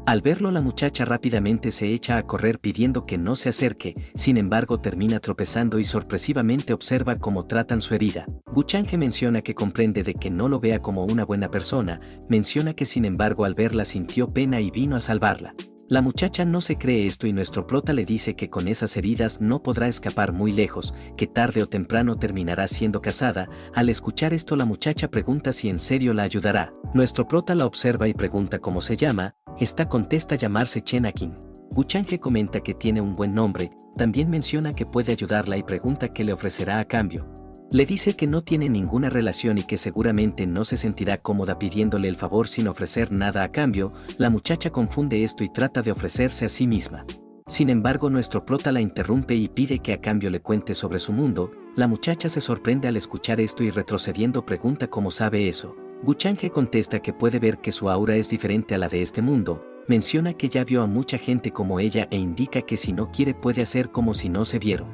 Al verlo la muchacha rápidamente se echa a correr pidiendo que no se acerque, sin embargo termina tropezando y sorpresivamente observa cómo tratan su herida. Gu Changhe menciona que comprende de que no lo vea como una buena persona, menciona que sin embargo al verla sintió pena y vino a salvarla. La muchacha no se cree esto y nuestro prota le dice que con esas heridas no podrá escapar muy lejos, que tarde o temprano terminará siendo casada. Al escuchar esto la muchacha pregunta si en serio la ayudará. Nuestro prota la observa y pregunta cómo se llama. Esta contesta llamarse Chen Akin. Gu Changhe comenta que tiene un buen nombre, también menciona que puede ayudarla y pregunta qué le ofrecerá a cambio. Le dice que no tiene ninguna relación y que seguramente no se sentirá cómoda pidiéndole el favor sin ofrecer nada a cambio. La muchacha confunde esto y trata de ofrecerse a sí misma. Sin embargo nuestro prota la interrumpe y pide que a cambio le cuente sobre su mundo. La muchacha se sorprende al escuchar esto y retrocediendo pregunta cómo sabe eso. Gu Changhe contesta que puede ver que su aura es diferente a la de este mundo. Menciona que ya vio a mucha gente como ella e indica que si no quiere puede hacer como si no se vieron.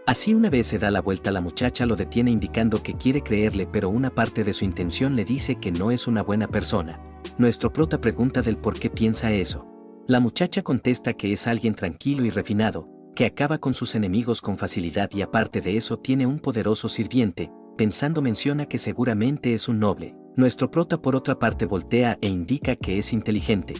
Así una vez se da la vuelta la muchacha lo detiene indicando que quiere creerle pero una parte de su intención le dice que no es una buena persona. Nuestro prota pregunta del por qué piensa eso. La muchacha contesta que es alguien tranquilo y refinado, que acaba con sus enemigos con facilidad y aparte de eso tiene un poderoso sirviente, pensando menciona que seguramente es un noble. Nuestro prota por otra parte voltea e indica que es inteligente.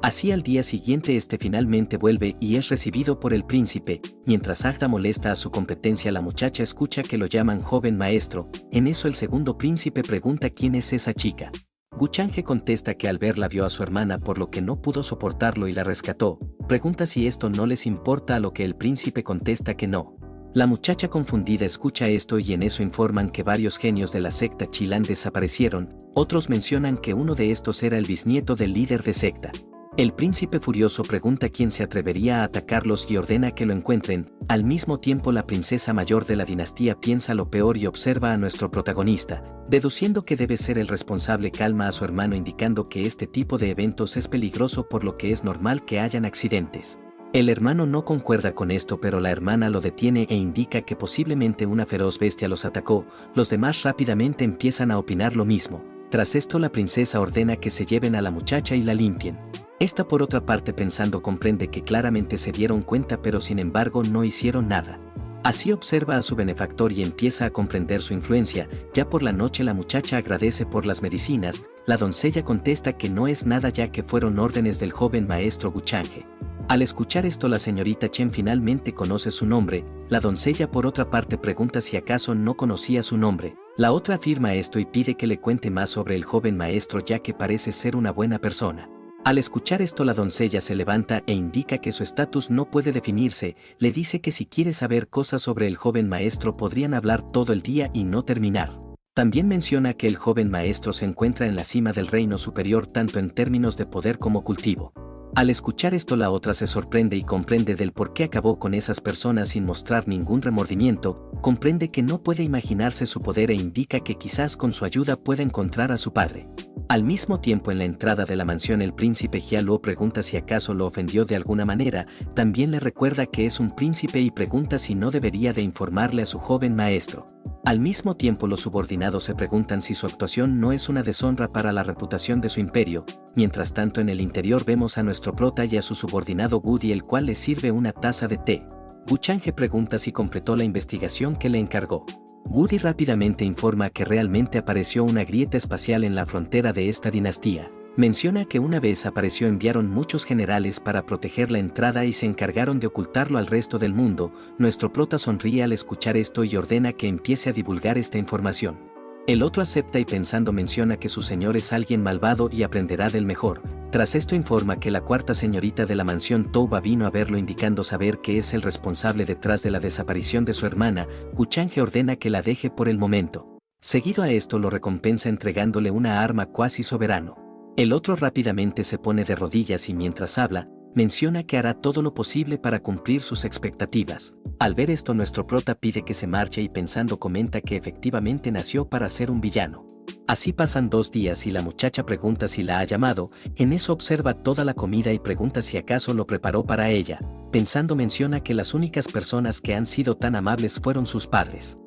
Así al día siguiente este finalmente vuelve y es recibido por el príncipe. Mientras Agda molesta a su competencia la muchacha escucha que lo llaman joven maestro. En eso el segundo príncipe pregunta quién es esa chica. Gu Changhe contesta que al verla vio a su hermana por lo que no pudo soportarlo y la rescató. Pregunta si esto no les importa, a lo que el príncipe contesta que no. La muchacha confundida escucha esto y en eso informan que varios genios de la secta Chilan desaparecieron. Otros mencionan que uno de estos era el bisnieto del líder de secta. El príncipe furioso pregunta quién se atrevería a atacarlos y ordena que lo encuentren. Al mismo tiempo la princesa mayor de la dinastía piensa lo peor y observa a nuestro protagonista, deduciendo que debe ser el responsable. Calma a su hermano indicando que este tipo de eventos es peligroso por lo que es normal que hayan accidentes. El hermano no concuerda con esto pero la hermana lo detiene e indica que posiblemente una feroz bestia los atacó. Los demás rápidamente empiezan a opinar lo mismo. Tras esto la princesa ordena que se lleven a la muchacha y la limpien. Esta por otra parte pensando comprende que claramente se dieron cuenta pero sin embargo no hicieron nada. Así observa a su benefactor y empieza a comprender su influencia. Ya por la noche la muchacha agradece por las medicinas. La doncella contesta que no es nada ya que fueron órdenes del joven maestro Gu Changhe. Al escuchar esto la señorita Chen finalmente conoce su nombre. La doncella por otra parte pregunta si acaso no conocía su nombre. La otra afirma esto y pide que le cuente más sobre el joven maestro ya que parece ser una buena persona. Al escuchar esto la doncella se levanta e indica que su estatus no puede definirse. Le dice que si quiere saber cosas sobre el joven maestro podrían hablar todo el día y no terminar. También menciona que el joven maestro se encuentra en la cima del reino superior tanto en términos de poder como cultivo. Al escuchar esto la otra se sorprende y comprende del por qué acabó con esas personas sin mostrar ningún remordimiento. Comprende que no puede imaginarse su poder e indica que quizás con su ayuda pueda encontrar a su padre. Al mismo tiempo en la entrada de la mansión el príncipe Jia Luo pregunta si acaso lo ofendió de alguna manera. También le recuerda que es un príncipe y pregunta si no debería de informarle a su joven maestro. Al mismo tiempo los subordinados se preguntan si su actuación no es una deshonra para la reputación de su imperio. Mientras tanto en el interior vemos a nuestro prota y a su subordinado Woody el cual le sirve una taza de té. Gu Changhe pregunta si completó la investigación que le encargó. Woody rápidamente informa que realmente apareció una grieta espacial en la frontera de esta dinastía. Menciona que una vez apareció enviaron muchos generales para proteger la entrada y se encargaron de ocultarlo al resto del mundo. Nuestro prota sonríe al escuchar esto y ordena que empiece a divulgar esta información. El otro acepta y pensando menciona que su señor es alguien malvado y aprenderá del mejor. Tras esto informa que la cuarta señorita de la mansión Touba vino a verlo indicando saber que es el responsable detrás de la desaparición de su hermana. Gu Changhe ordena que la deje por el momento. Seguido a esto lo recompensa entregándole una arma cuasi soberano. El otro rápidamente se pone de rodillas y mientras habla, menciona que hará todo lo posible para cumplir sus expectativas. Al ver esto nuestro prota pide que se marche y pensando comenta que efectivamente nació para ser un villano. Así pasan 2 días y la muchacha pregunta si la ha llamado. En eso observa toda la comida y pregunta si acaso lo preparó para ella. Pensando menciona que las únicas personas que han sido tan amables fueron sus padres.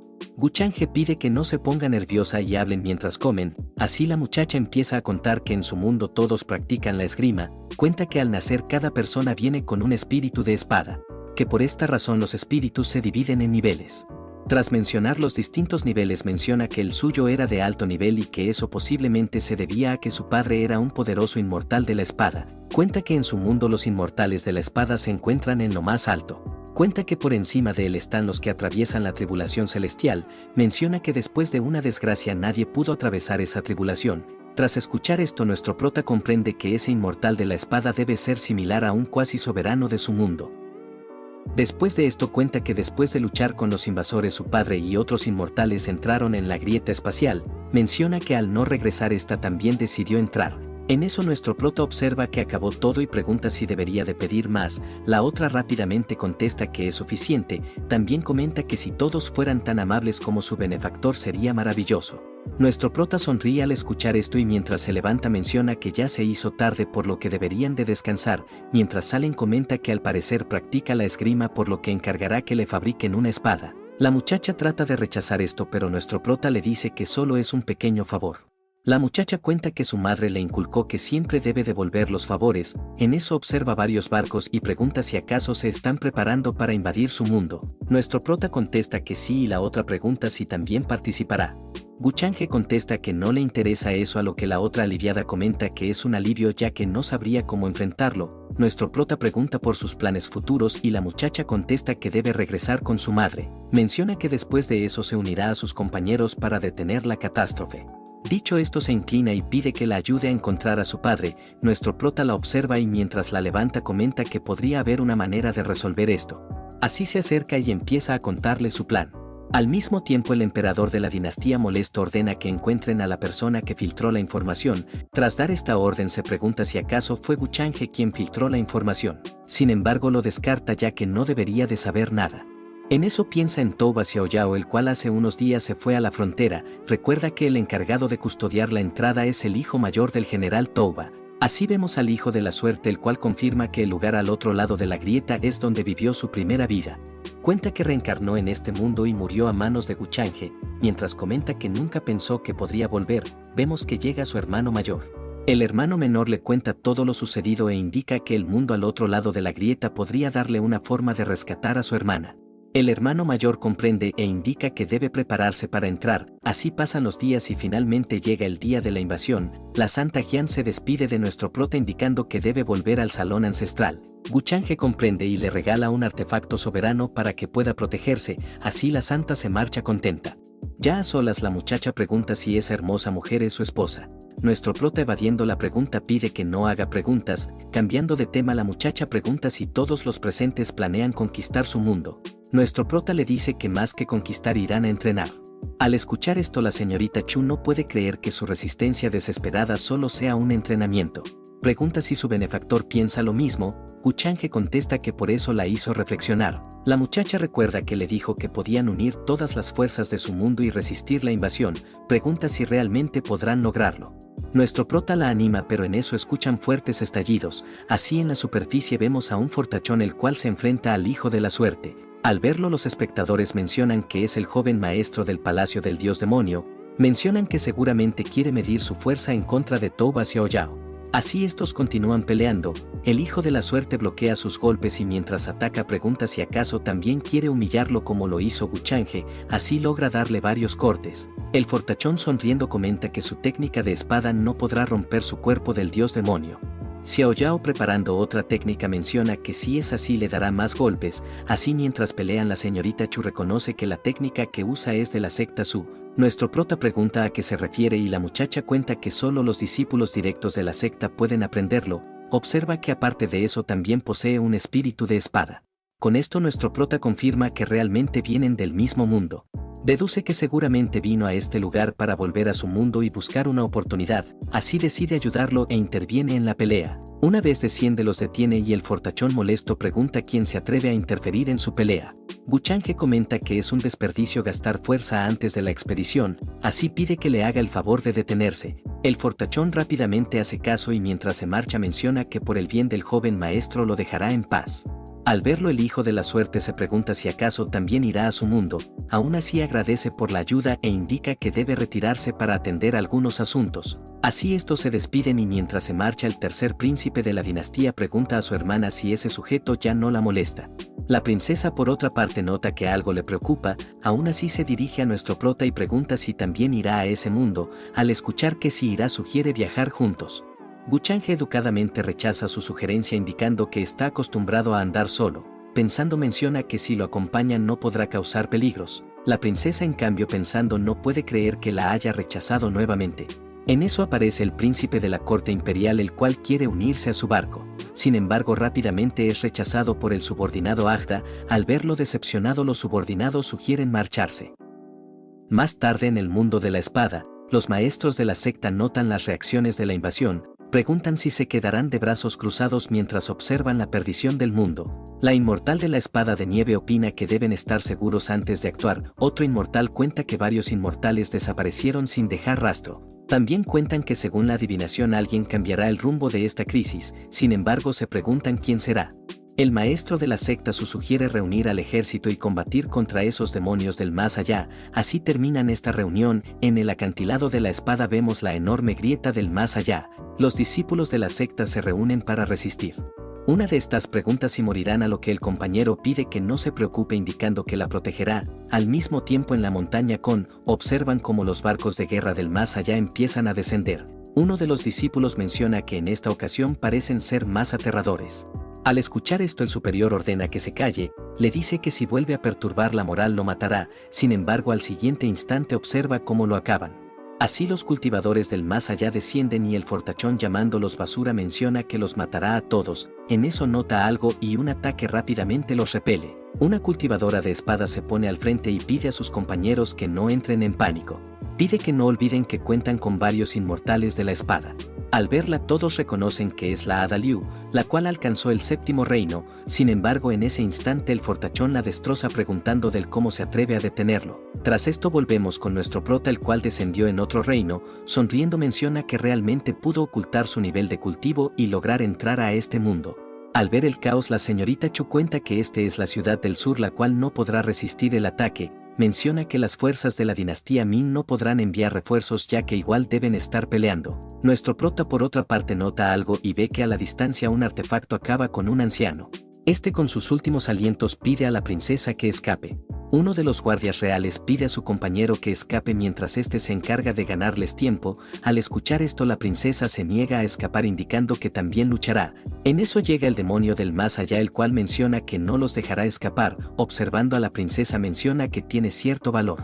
Guchanghe pide que no se ponga nerviosa y hablen mientras comen, así la muchacha empieza a contar que en su mundo todos practican la esgrima, cuenta que al nacer cada persona viene con un espíritu de espada, que por esta razón los espíritus se dividen en niveles. Tras mencionar los distintos niveles menciona que el suyo era de alto nivel y que eso posiblemente se debía a que su padre era un poderoso inmortal de la espada. Cuenta que en su mundo los inmortales de la espada se encuentran en lo más alto. Cuenta que por encima de él están los que atraviesan la tribulación celestial. Menciona que después de una desgracia nadie pudo atravesar esa tribulación. Tras escuchar esto nuestro prota comprende que ese inmortal de la espada debe ser similar a un cuasi soberano de su mundo. Después de esto cuenta que después de luchar con los invasores su padre y otros inmortales entraron en la grieta espacial. Menciona que al no regresar esta también decidió entrar. En eso nuestro prota observa que acabó todo y pregunta si debería de pedir más. La otra rápidamente contesta que es suficiente. También comenta que si todos fueran tan amables como su benefactor sería maravilloso. Nuestro prota sonríe al escuchar esto y mientras se levanta menciona que ya se hizo tarde por lo que deberían de descansar. Mientras salen comenta que al parecer practica la esgrima por lo que encargará que le fabriquen una espada. La muchacha trata de rechazar esto pero nuestro prota le dice que solo es un pequeño favor. La muchacha cuenta que su madre le inculcó que siempre debe devolver los favores. En eso observa varios barcos y pregunta si acaso se están preparando para invadir su mundo. Nuestro prota contesta que sí y la otra pregunta si también participará. Guchanghe contesta que no le interesa eso, a lo que la otra aliviada comenta que es un alivio ya que no sabría cómo enfrentarlo. Nuestro prota pregunta por sus planes futuros y la muchacha contesta que debe regresar con su madre. Menciona que después de eso se unirá a sus compañeros para detener la catástrofe. Dicho esto se inclina y pide que la ayude a encontrar a su padre. Nuestro prota la observa y mientras la levanta comenta que podría haber una manera de resolver esto. Así se acerca y empieza a contarle su plan. Al mismo tiempo el emperador de la dinastía molesto ordena que encuentren a la persona que filtró la información. Tras dar esta orden se pregunta si acaso fue Guchanghe quien filtró la información. Sin embargo lo descarta ya que no debería de saber nada. En eso piensa en Touba Xiaoyao, el cual hace unos días se fue a la frontera. Recuerda que el encargado de custodiar la entrada es el hijo mayor del general Touba. Así vemos al hijo de la suerte, el cual confirma que el lugar al otro lado de la grieta es donde vivió su primera vida. Cuenta que reencarnó en este mundo y murió a manos de Guchanghe. Mientras comenta que nunca pensó que podría volver, vemos que llega su hermano mayor. El hermano menor le cuenta todo lo sucedido e indica que el mundo al otro lado de la grieta podría darle una forma de rescatar a su hermana. El hermano mayor comprende e indica que debe prepararse para entrar. Así pasan los días y finalmente llega el día de la invasión. La Santa Jian se despide de nuestro prota indicando que debe volver al salón ancestral. Guchanghe comprende y le regala un artefacto soberano para que pueda protegerse. Así la santa se marcha contenta. Ya a solas la muchacha pregunta si esa hermosa mujer es su esposa. Nuestro prota, evadiendo la pregunta, pide que no haga preguntas. Cambiando de tema, la muchacha pregunta si todos los presentes planean conquistar su mundo. Nuestro prota le dice que más que conquistar irán a entrenar. Al escuchar esto la señorita Chu no puede creer que su resistencia desesperada solo sea un entrenamiento. Pregunta si su benefactor piensa lo mismo. Guchanghe contesta que por eso la hizo reflexionar. La muchacha recuerda que le dijo que podían unir todas las fuerzas de su mundo y resistir la invasión. Pregunta si realmente podrán lograrlo. Nuestro prota la anima, pero en eso escuchan fuertes estallidos. Así en la superficie vemos a un fortachón el cual se enfrenta al hijo de la suerte. Al verlo los espectadores mencionan que es el joven maestro del palacio del dios demonio. Mencionan que seguramente quiere medir su fuerza en contra de Touba Xiaoyao. Así estos continúan peleando. El hijo de la suerte bloquea sus golpes y mientras ataca pregunta si acaso también quiere humillarlo como lo hizo Guchanghe. Así logra darle varios cortes. El fortachón sonriendo comenta que su técnica de espada no podrá romper su cuerpo del dios demonio. Xiaoyao, preparando otra técnica, menciona que si es así le dará más golpes. Así mientras pelean la señorita Chu reconoce que la técnica que usa es de la secta Su. Nuestro prota pregunta a qué se refiere y la muchacha cuenta que solo los discípulos directos de la secta pueden aprenderlo. Observa que aparte de eso también posee un espíritu de espada. Con esto nuestro prota confirma que realmente vienen del mismo mundo. Deduce que seguramente vino a este lugar para volver a su mundo y buscar una oportunidad. Así decide ayudarlo e interviene en la pelea. Una vez desciende los detiene y el fortachón molesto pregunta quién se atreve a interferir en su pelea. Guchanghe comenta que es un desperdicio gastar fuerza antes de la expedición, así pide que le haga el favor de detenerse. El fortachón rápidamente hace caso y mientras se marcha menciona que por el bien del joven maestro lo dejará en paz. Al verlo el hijo de la suerte se pregunta si acaso también irá a su mundo, aún así agradece por la ayuda e indica que debe retirarse para atender algunos asuntos. Así estos se despiden y mientras se marcha el tercer príncipe de la dinastía pregunta a su hermana si ese sujeto ya no la molesta. La princesa por otra parte nota que algo le preocupa, aún así se dirige a nuestro prota y pregunta si también irá a ese mundo, al escuchar que si irá sugiere viajar juntos. Guchange educadamente rechaza su sugerencia indicando que está acostumbrado a andar solo, pensando menciona que si lo acompañan no podrá causar peligros. La princesa en cambio pensando no puede creer que la haya rechazado nuevamente. En eso aparece el príncipe de la corte imperial el cual quiere unirse a su barco. Sin embargo rápidamente es rechazado por el subordinado Agda, al verlo decepcionado los subordinados sugieren marcharse. Más tarde en el mundo de la espada, los maestros de la secta notan las reacciones de la invasión, preguntan si se quedarán de brazos cruzados mientras observan la perdición del mundo. La inmortal de la espada de nieve opina que deben estar seguros antes de actuar, otro inmortal cuenta que varios inmortales desaparecieron sin dejar rastro. También cuentan que según la adivinación alguien cambiará el rumbo de esta crisis, sin embargo se preguntan quién será. El maestro de la secta sugiere reunir al ejército y combatir contra esos demonios del más allá. Así terminan esta reunión. En el acantilado de la espada vemos la enorme grieta del más allá. Los discípulos de la secta se reúnen para resistir. Una de estas pregunta si morirán, a lo que el compañero pide que no se preocupe indicando que la protegerá. Al mismo tiempo en la montaña observan cómo los barcos de guerra del más allá empiezan a descender. Uno de los discípulos menciona que en esta ocasión parecen ser más aterradores. Al escuchar esto el superior ordena que se calle, le dice que si vuelve a perturbar la moral lo matará, sin embargo al siguiente instante observa cómo lo acaban. Así los cultivadores del más allá descienden y el fortachón llamándolos basura menciona que los matará a todos. En eso nota algo y un ataque rápidamente los repele. Una cultivadora de espadas se pone al frente y pide a sus compañeros que no entren en pánico. Pide que no olviden que cuentan con varios inmortales de la espada. Al verla todos reconocen que es la hada Liu, la cual alcanzó el séptimo reino, sin embargo en ese instante el fortachón la destroza preguntando del cómo se atreve a detenerlo. Tras esto volvemos con nuestro prota el cual descendió en otro reino, sonriendo menciona que realmente pudo ocultar su nivel de cultivo y lograr entrar a este mundo. Al ver el caos la señorita Chu cuenta que este es la ciudad del sur la cual no podrá resistir el ataque. Menciona que las fuerzas de la dinastía Min no podrán enviar refuerzos ya que igual deben estar peleando. Nuestro prota por otra parte nota algo y ve que a la distancia un artefacto acaba con un anciano. Este con sus últimos alientos pide a la princesa que escape. Uno de los guardias reales pide a su compañero que escape mientras este se encarga de ganarles tiempo. Al escuchar esto la princesa se niega a escapar indicando que también luchará. En eso llega el demonio del más allá el cual menciona que no los dejará escapar, observando a la princesa menciona que tiene cierto valor.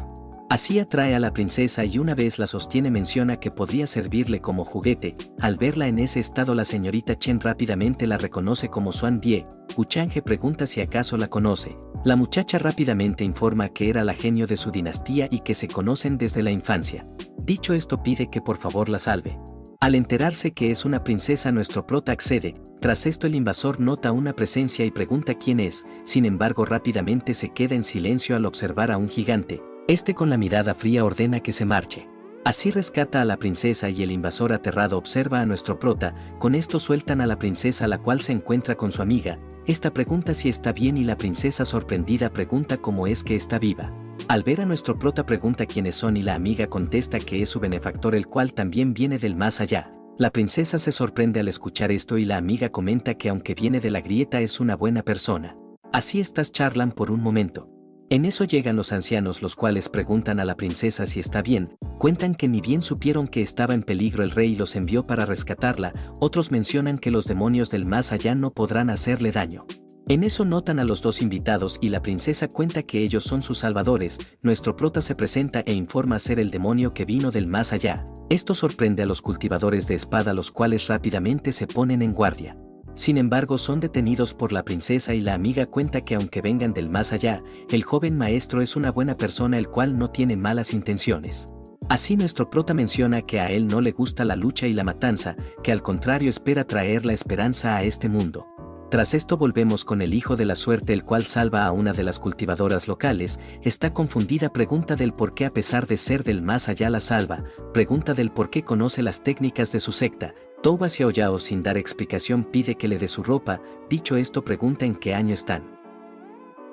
Así atrae a la princesa y una vez la sostiene menciona que podría servirle como juguete. Al verla en ese estado la señorita Chen rápidamente la reconoce como Xuan Die. Guchange pregunta si acaso la conoce. La muchacha rápidamente informa que era la genio de su dinastía y que se conocen desde la infancia. Dicho esto pide que por favor la salve. Al enterarse que es una princesa nuestro prota accede. Tras esto el invasor nota una presencia y pregunta quién es, sin embargo rápidamente se queda en silencio al observar a un gigante. Este con la mirada fría ordena que se marche. Así rescata a la princesa y el invasor aterrado observa a nuestro prota. Con esto sueltan a la princesa la cual se encuentra con su amiga. Esta pregunta si está bien y la princesa sorprendida pregunta cómo es que está viva. Al ver a nuestro prota pregunta quiénes son y la amiga contesta que es su benefactor el cual también viene del más allá. La princesa se sorprende al escuchar esto y la amiga comenta que aunque viene de la grieta es una buena persona. Así estas charlan por un momento. En eso llegan los ancianos los cuales preguntan a la princesa si está bien, cuentan que ni bien supieron que estaba en peligro el rey y los envió para rescatarla, otros mencionan que los demonios del más allá no podrán hacerle daño. En eso notan a los dos invitados y la princesa cuenta que ellos son sus salvadores. Nuestro prota se presenta e informa ser el demonio que vino del más allá. Esto sorprende a los cultivadores de espada los cuales rápidamente se ponen en guardia. Sin embargo son detenidos por la princesa y la amiga cuenta que aunque vengan del más allá, el joven maestro es una buena persona el cual no tiene malas intenciones. Así nuestro prota menciona que a él no le gusta la lucha y la matanza, que al contrario espera traer la esperanza a este mundo. Tras esto volvemos con el hijo de la suerte el cual salva a una de las cultivadoras locales, está confundida pregunta del por qué a pesar de ser del más allá la salva, pregunta del por qué conoce las técnicas de su secta. Touba Xiaoyao sin dar explicación pide que le dé su ropa, dicho esto pregunta en qué año están.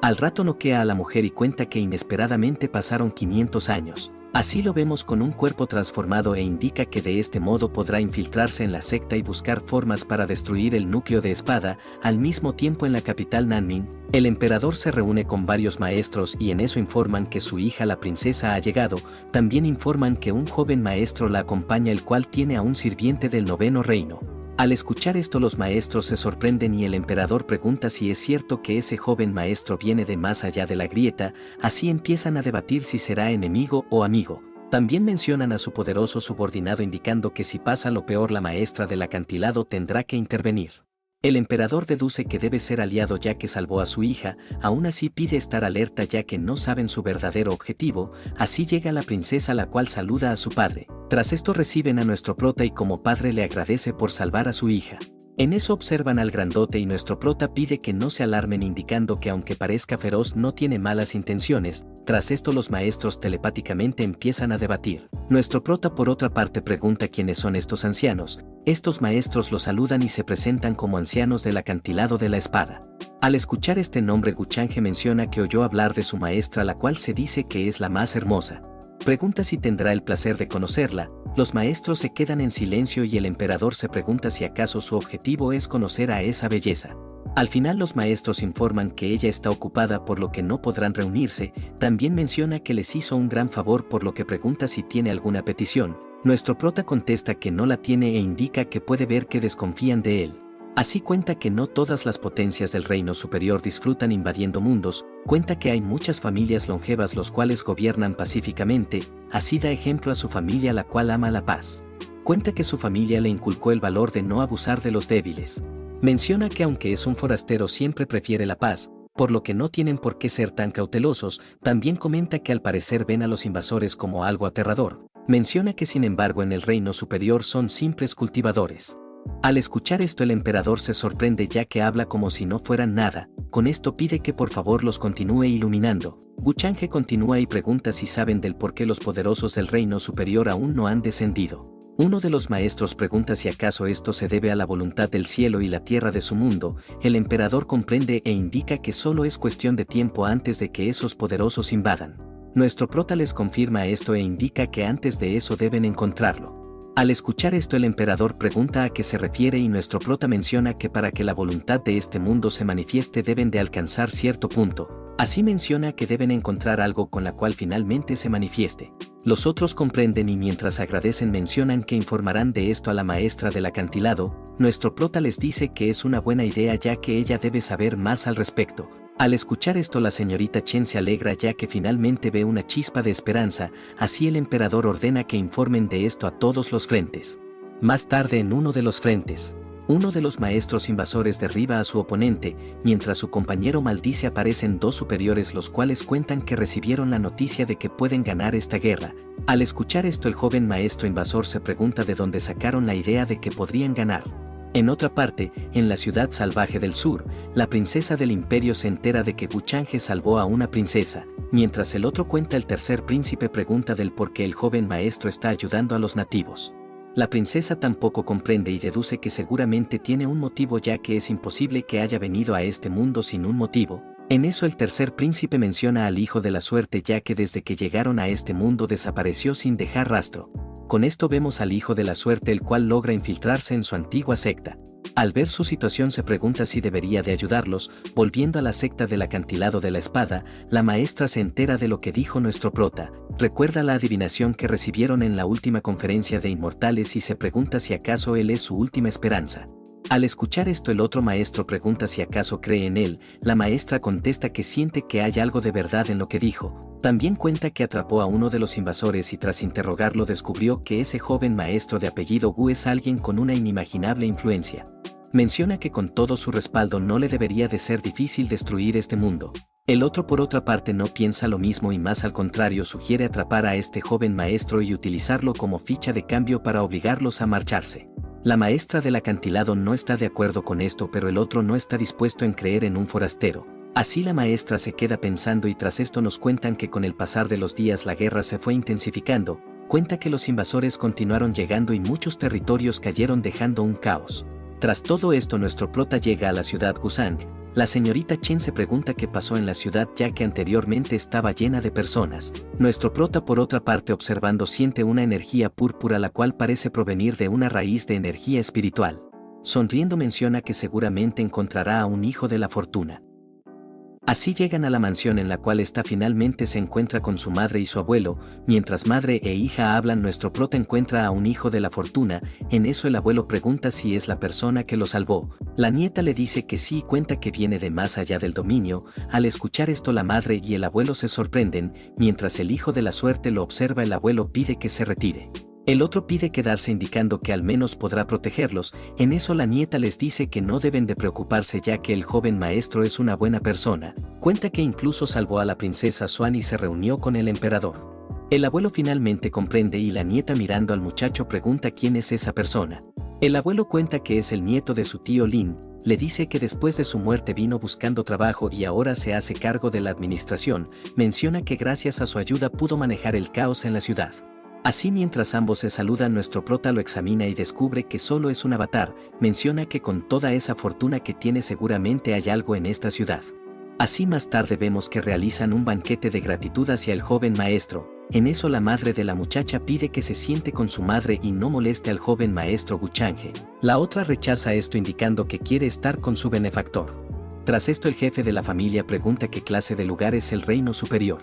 Al rato noquea a la mujer y cuenta que inesperadamente pasaron 500 años. Así lo vemos con un cuerpo transformado e indica que de este modo podrá infiltrarse en la secta y buscar formas para destruir el núcleo de espada. Al mismo tiempo en la capital Nanmin, el emperador se reúne con varios maestros y en eso informan que su hija la princesa ha llegado. También informan que un joven maestro la acompaña el cual tiene a un sirviente del noveno reino. Al escuchar esto los maestros se sorprenden y el emperador pregunta si es cierto que ese joven maestro viene de más allá de la grieta. Así empiezan a debatir si será enemigo o amigo. También mencionan a su poderoso subordinado indicando que si pasa lo peor la maestra del acantilado tendrá que intervenir. El emperador deduce que debe ser aliado ya que salvó a su hija, aún así pide estar alerta ya que no saben su verdadero objetivo. Así llega la princesa la cual saluda a su padre. Tras esto reciben a nuestro prota y como padre le agradece por salvar a su hija. En eso observan al grandote y nuestro prota pide que no se alarmen indicando que aunque parezca feroz no tiene malas intenciones. Tras esto los maestros telepáticamente empiezan a debatir. Nuestro prota por otra parte pregunta quiénes son estos ancianos. Estos maestros lo saludan y se presentan como ancianos del acantilado de la espada. Al escuchar este nombre Guchange menciona que oyó hablar de su maestra la cual se dice que es la más hermosa. Pregunta si tendrá el placer de conocerla. Los maestros se quedan en silencio y el emperador se pregunta si acaso su objetivo es conocer a esa belleza. Al final los maestros informan que ella está ocupada por lo que no podrán reunirse. También menciona que les hizo un gran favor por lo que pregunta si tiene alguna petición. Nuestro prota contesta que no la tiene e indica que puede ver que desconfían de él. Así cuenta que no todas las potencias del reino superior disfrutan invadiendo mundos, cuenta que hay muchas familias longevas los cuales gobiernan pacíficamente, así da ejemplo a su familia la cual ama la paz. Cuenta que su familia le inculcó el valor de no abusar de los débiles. Menciona que aunque es un forastero siempre prefiere la paz, por lo que no tienen por qué ser tan cautelosos. También comenta que al parecer ven a los invasores como algo aterrador. Menciona que sin embargo en el reino superior son simples cultivadores. Al escuchar esto el emperador se sorprende ya que habla como si no fueran nada. Con esto pide que por favor los continúe iluminando. Guchange continúa y pregunta si saben del por qué los poderosos del reino superior aún no han descendido. Uno de los maestros pregunta si acaso esto se debe a la voluntad del cielo y la tierra de su mundo. El emperador comprende e indica que solo es cuestión de tiempo antes de que esos poderosos invadan. Nuestro prota les confirma esto e indica que antes de eso deben encontrarlo. Al escuchar esto el emperador pregunta a qué se refiere y nuestro prota menciona que para que la voluntad de este mundo se manifieste deben de alcanzar cierto punto. Así menciona que deben encontrar algo con la cual finalmente se manifieste. Los otros comprenden y mientras agradecen mencionan que informarán de esto a la maestra del acantilado. Nuestro prota les dice que es una buena idea ya que ella debe saber más al respecto. Al escuchar esto la señorita Chen se alegra ya que finalmente ve una chispa de esperanza, así el emperador ordena que informen de esto a todos los frentes. Más tarde en uno de los frentes, uno de los maestros invasores derriba a su oponente, mientras su compañero maldice aparecen dos superiores los cuales cuentan que recibieron la noticia de que pueden ganar esta guerra. Al escuchar esto el joven maestro invasor se pregunta de dónde sacaron la idea de que podrían ganar. En otra parte, en la ciudad salvaje del sur, la princesa del imperio se entera de que Guchange salvó a una princesa, mientras el otro cuenta el tercer príncipe pregunta del por qué el joven maestro está ayudando a los nativos. La princesa tampoco comprende y deduce que seguramente tiene un motivo ya que es imposible que haya venido a este mundo sin un motivo. En eso el tercer príncipe menciona al hijo de la suerte ya que desde que llegaron a este mundo desapareció sin dejar rastro. Con esto vemos al hijo de la suerte el cual logra infiltrarse en su antigua secta. Al ver su situación se pregunta si debería de ayudarlos. Volviendo a la secta del acantilado de la espada, la maestra se entera de lo que dijo nuestro prota, recuerda la adivinación que recibieron en la última conferencia de inmortales y se pregunta si acaso él es su última esperanza. Al escuchar esto el otro maestro pregunta si acaso cree en él. La maestra contesta que siente que hay algo de verdad en lo que dijo. También cuenta que atrapó a uno de los invasores y tras interrogarlo descubrió que ese joven maestro de apellido Gu es alguien con una inimaginable influencia. Menciona que con todo su respaldo no le debería de ser difícil destruir este mundo. El otro por otra parte no piensa lo mismo y más al contrario sugiere atrapar a este joven maestro y utilizarlo como ficha de cambio para obligarlos a marcharse. La maestra del acantilado no está de acuerdo con esto pero el otro no está dispuesto en creer en un forastero. Así la maestra se queda pensando y tras esto nos cuentan que con el pasar de los días la guerra se fue intensificando. cuenta que los invasores continuaron llegando y muchos territorios cayeron dejando un caos. Tras todo esto nuestro prota llega a la ciudad Gusang. La señorita Chen se pregunta qué pasó en la ciudad ya que anteriormente estaba llena de personas. Nuestro prota por otra parte observando siente una energía púrpura la cual parece provenir de una raíz de energía espiritual. Sonriendo menciona que seguramente encontrará a un hijo de la fortuna. Así llegan a la mansión en la cual esta finalmente se encuentra con su madre y su abuelo. Mientras madre e hija hablan nuestro prota encuentra a un hijo de la fortuna. En eso el abuelo pregunta si es la persona que lo salvó. La nieta le dice que sí y cuenta que viene de más allá del dominio. Al escuchar esto la madre y el abuelo se sorprenden. Mientras el hijo de la suerte lo observa el abuelo pide que se retire. El otro pide quedarse indicando que al menos podrá protegerlos. En eso la nieta les dice que no deben de preocuparse ya que el joven maestro es una buena persona. Cuenta que incluso salvó a la princesa Xuan y se reunió con el emperador. El abuelo finalmente comprende y la nieta mirando al muchacho pregunta quién es esa persona. El abuelo cuenta que es el nieto de su tío Lin, le dice que después de su muerte vino buscando trabajo y ahora se hace cargo de la administración. Menciona que gracias a su ayuda pudo manejar el caos en la ciudad. Así mientras ambos se saludan nuestro prota lo examina y descubre que solo es un avatar. Menciona que con toda esa fortuna que tiene seguramente hay algo en esta ciudad. Así más tarde vemos que realizan un banquete de gratitud hacia el joven maestro. En eso la madre de la muchacha pide que se siente con su madre y no moleste al joven maestro Guchanghe. La otra rechaza esto indicando que quiere estar con su benefactor. Tras esto el jefe de la familia pregunta qué clase de lugar es el reino superior.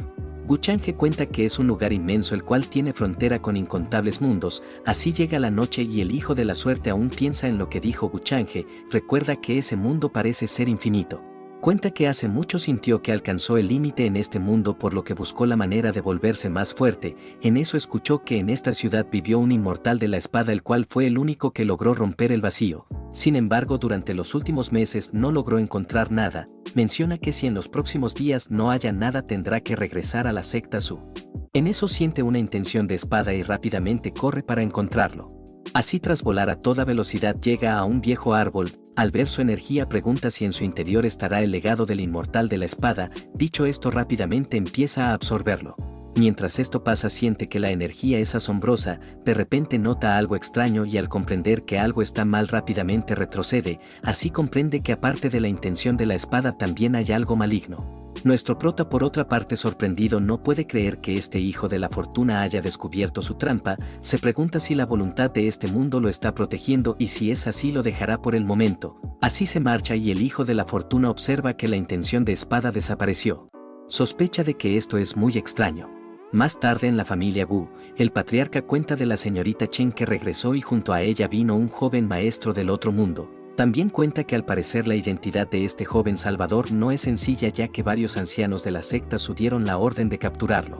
Guchanghe cuenta que es un lugar inmenso el cual tiene frontera con incontables mundos. Así llega la noche y el hijo de la suerte aún piensa en lo que dijo Guchanghe. Recuerda que ese mundo parece ser infinito. Cuenta que hace mucho sintió que alcanzó el límite en este mundo por lo que buscó la manera de volverse más fuerte. En eso escuchó que en esta ciudad vivió un inmortal de la espada el cual fue el único que logró romper el vacío. Sin embargo durante los últimos meses no logró encontrar nada. Menciona que si en los próximos días no haya nada tendrá que regresar a la secta Su. En eso siente una intención de espada y rápidamente corre para encontrarlo. Así tras volar a toda velocidad llega a un viejo árbol. Al ver su energía pregunta si en su interior estará el legado del inmortal de la espada. Dicho esto rápidamente empieza a absorberlo. Mientras esto pasa siente que la energía es asombrosa, de repente nota algo extraño y al comprender que algo está mal rápidamente retrocede. Así comprende que aparte de la intención de la espada también hay algo maligno. Nuestro prota por otra parte sorprendido no puede creer que este hijo de la fortuna haya descubierto su trampa. Se pregunta si la voluntad de este mundo lo está protegiendo y si es así lo dejará por el momento. Así se marcha y el hijo de la fortuna observa que la intención de espada desapareció. Sospecha de que esto es muy extraño. Más tarde en la familia Gu, el patriarca cuenta de la señorita Chen que regresó y junto a ella vino un joven maestro del otro mundo. También cuenta que al parecer la identidad de este joven salvador no es sencilla ya que varios ancianos de la secta Su dieron la orden de capturarlo.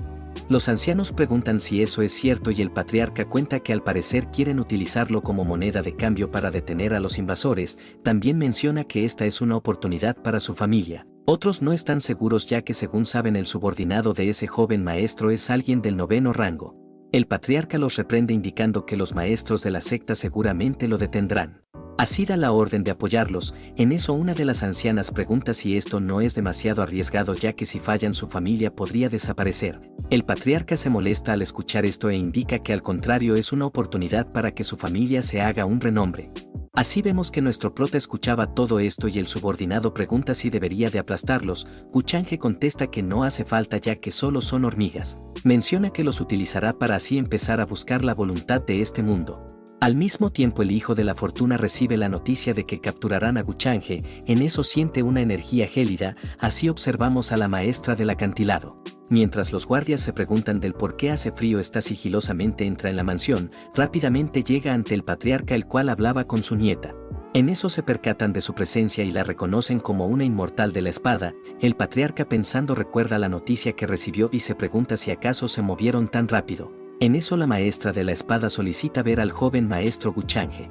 Los ancianos preguntan si eso es cierto y el patriarca cuenta que al parecer quieren utilizarlo como moneda de cambio para detener a los invasores. También menciona que esta es una oportunidad para su familia. Otros no están seguros ya que según saben el subordinado de ese joven maestro es alguien del 9º rango. El patriarca los reprende indicando que los maestros de la secta seguramente lo detendrán. Así da la orden de apoyarlos. En eso una de las ancianas pregunta si esto no es demasiado arriesgado ya que si fallan su familia podría desaparecer. El patriarca se molesta al escuchar esto e indica que al contrario es una oportunidad para que su familia se haga un renombre. Así vemos que nuestro prota escuchaba todo esto y el subordinado pregunta si debería de aplastarlos. Guchanghe contesta que no hace falta ya que solo son hormigas. Menciona que los utilizará para así empezar a buscar la voluntad de este mundo. Al mismo tiempo el hijo de la fortuna recibe la noticia de que capturarán a Guchanghe. En eso siente una energía gélida. Así observamos a la maestra del acantilado. Mientras los guardias se preguntan del por qué hace frío, esta sigilosamente entra en la mansión. Rápidamente llega ante el patriarca el cual hablaba con su nieta. En eso se percatan de su presencia y la reconocen como una inmortal de la espada. El patriarca pensando recuerda la noticia que recibió y se pregunta si acaso se movieron tan rápido. En eso la maestra de la espada solicita ver al joven maestro Guchanghe.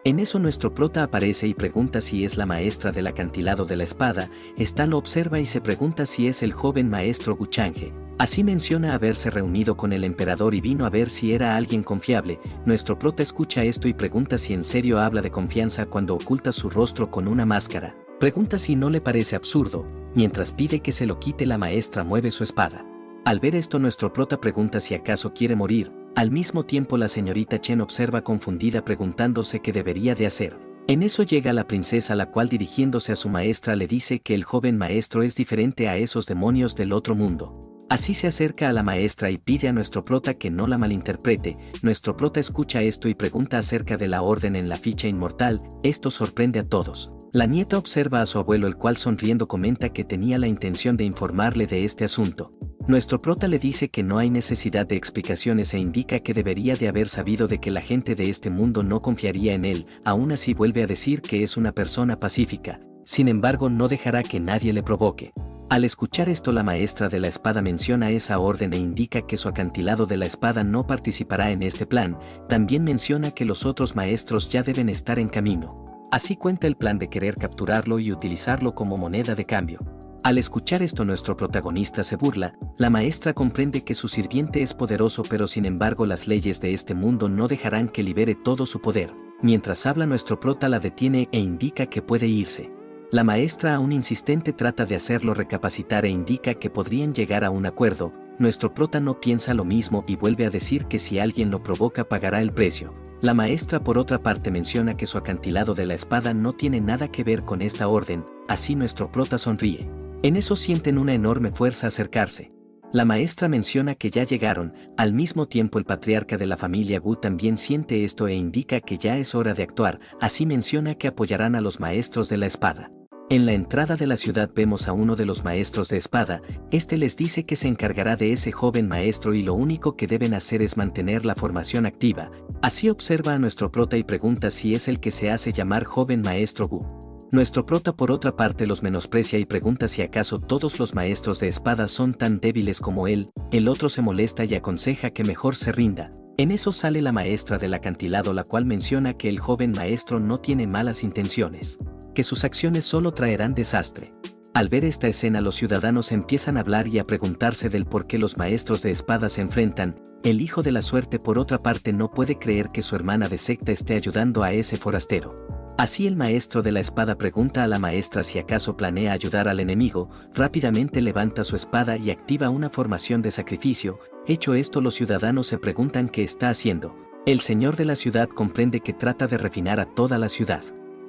En eso nuestro prota aparece y pregunta si es la maestra del acantilado de la espada. Esta lo observa y se pregunta si es el joven maestro Guchanghe. Así menciona haberse reunido con el emperador y vino a ver si era alguien confiable. Nuestro prota escucha esto y pregunta si en serio habla de confianza cuando oculta su rostro con una máscara. Pregunta si no le parece absurdo. Mientras pide que se lo quite la maestra mueve su espada. Al ver esto nuestro prota pregunta si acaso quiere morir, al mismo tiempo la señorita Chen observa confundida preguntándose qué debería de hacer. En eso llega la princesa la cual dirigiéndose a su maestra le dice que el joven maestro es diferente a esos demonios del otro mundo. Así se acerca a la maestra y pide a nuestro prota que no la malinterprete. Nuestro prota escucha esto y pregunta acerca de la orden en la ficha inmortal. Esto sorprende a todos. La nieta observa a su abuelo el cual sonriendo comenta que tenía la intención de informarle de este asunto. Nuestro prota le dice que no hay necesidad de explicaciones e indica que debería de haber sabido de que la gente de este mundo no confiaría en él. Aún así vuelve a decir que es una persona pacífica, sin embargo no dejará que nadie le provoque. Al escuchar esto la maestra de la espada menciona esa orden e indica que su acantilado de la espada no participará en este plan. También menciona que los otros maestros ya deben estar en camino. Así cuenta el plan de querer capturarlo y utilizarlo como moneda de cambio. Al escuchar esto nuestro protagonista se burla. La maestra comprende que su sirviente es poderoso pero sin embargo las leyes de este mundo no dejarán que libere todo su poder. Mientras habla nuestro prota la detiene e indica que puede irse. La maestra aún insistente trata de hacerlo recapacitar e indica que podrían llegar a un acuerdo. Nuestro prota no piensa lo mismo y vuelve a decir que si alguien lo provoca pagará el precio. La maestra por otra parte menciona que su acantilado de la espada no tiene nada que ver con esta orden, así nuestro prota sonríe. En eso sienten una enorme fuerza acercarse. La maestra menciona que ya llegaron, al mismo tiempo el patriarca de la familia Gu también siente esto e indica que ya es hora de actuar, así menciona que apoyarán a los maestros de la espada. En la entrada de la ciudad vemos a uno de los maestros de espada. Este les dice que se encargará de ese joven maestro y lo único que deben hacer es mantener la formación activa. Así observa a nuestro prota y pregunta si es el que se hace llamar joven maestro Gu. Nuestro prota por otra parte los menosprecia y pregunta si acaso todos los maestros de espada son tan débiles como él. El otro se molesta y aconseja que mejor se rinda. En eso sale la maestra del acantilado la cual menciona que el joven maestro no tiene malas intenciones, que sus acciones solo traerán desastre. Al ver esta escena los ciudadanos empiezan a hablar y a preguntarse del por qué los maestros de espada se enfrentan. El hijo de la suerte por otra parte no puede creer que su hermana de secta esté ayudando a ese forastero. Así el maestro de la espada pregunta a la maestra si acaso planea ayudar al enemigo. Rápidamente levanta su espada y activa una formación de sacrificio. Hecho esto los ciudadanos se preguntan qué está haciendo. El señor de la ciudad comprende que trata de refinar a toda la ciudad.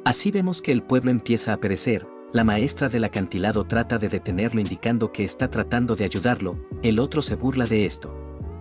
Así vemos que el pueblo empieza a perecer. La maestra del acantilado trata de detenerlo indicando que está tratando de ayudarlo. El otro se burla de esto.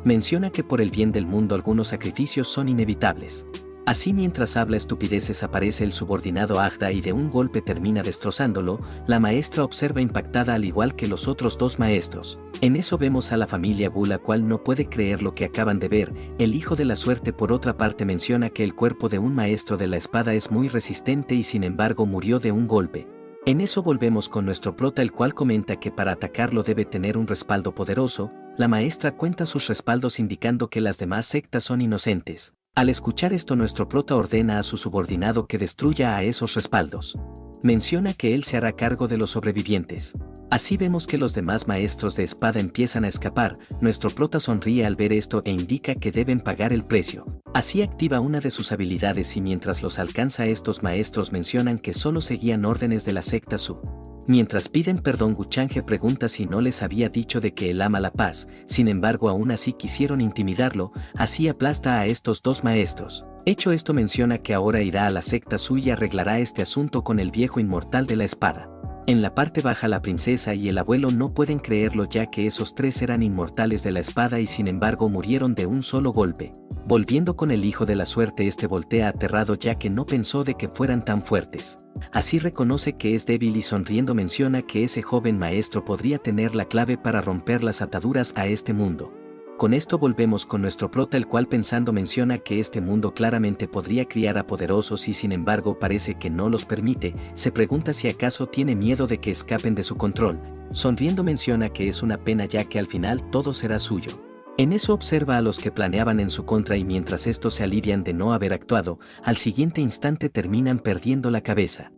Menciona que por el bien del mundo algunos sacrificios son inevitables. Así mientras habla estupideces aparece el subordinado Agda y de un golpe termina destrozándolo. La maestra observa impactada al igual que los otros dos maestros. En eso vemos a la familia Gu la cual no puede creer lo que acaban de ver. El hijo de la suerte por otra parte menciona que el cuerpo de un maestro de la espada es muy resistente y sin embargo murió de un golpe. En eso volvemos con nuestro prota el cual comenta que para atacarlo debe tener un respaldo poderoso. La maestra cuenta sus respaldos indicando que las demás sectas son inocentes. Al escuchar esto nuestro prota ordena a su subordinado que destruya a esos respaldos. Menciona que él se hará cargo de los sobrevivientes. Así vemos que los demás maestros de espada empiezan a escapar. Nuestro prota sonríe al ver esto e indica que deben pagar el precio. Así activa una de sus habilidades y mientras los alcanza estos maestros mencionan que solo seguían órdenes de la secta Su. Mientras piden perdón Guchange pregunta si no les había dicho de que él ama la paz, sin embargo aún así quisieron intimidarlo, así aplasta a estos dos maestros. Hecho esto menciona que ahora irá a la secta Su y arreglará este asunto con el viejo inmortal de la espada. En la parte baja la princesa y el abuelo no pueden creerlo ya que esos tres eran inmortales de la espada y sin embargo murieron de un solo golpe. Volviendo con el hijo de la suerte este voltea aterrado ya que no pensó de que fueran tan fuertes. Así reconoce que es débil y sonriendo menciona que ese joven maestro podría tener la clave para romper las ataduras a este mundo. Con esto volvemos con nuestro prota el cual pensando menciona que este mundo claramente podría criar a poderosos y sin embargo parece que no los permite. Se pregunta si acaso tiene miedo de que escapen de su control. Sonriendo menciona que es una pena ya que al final todo será suyo. En eso observa a los que planeaban en su contra y mientras estos se alivian de no haber actuado, al siguiente instante terminan perdiendo la cabeza.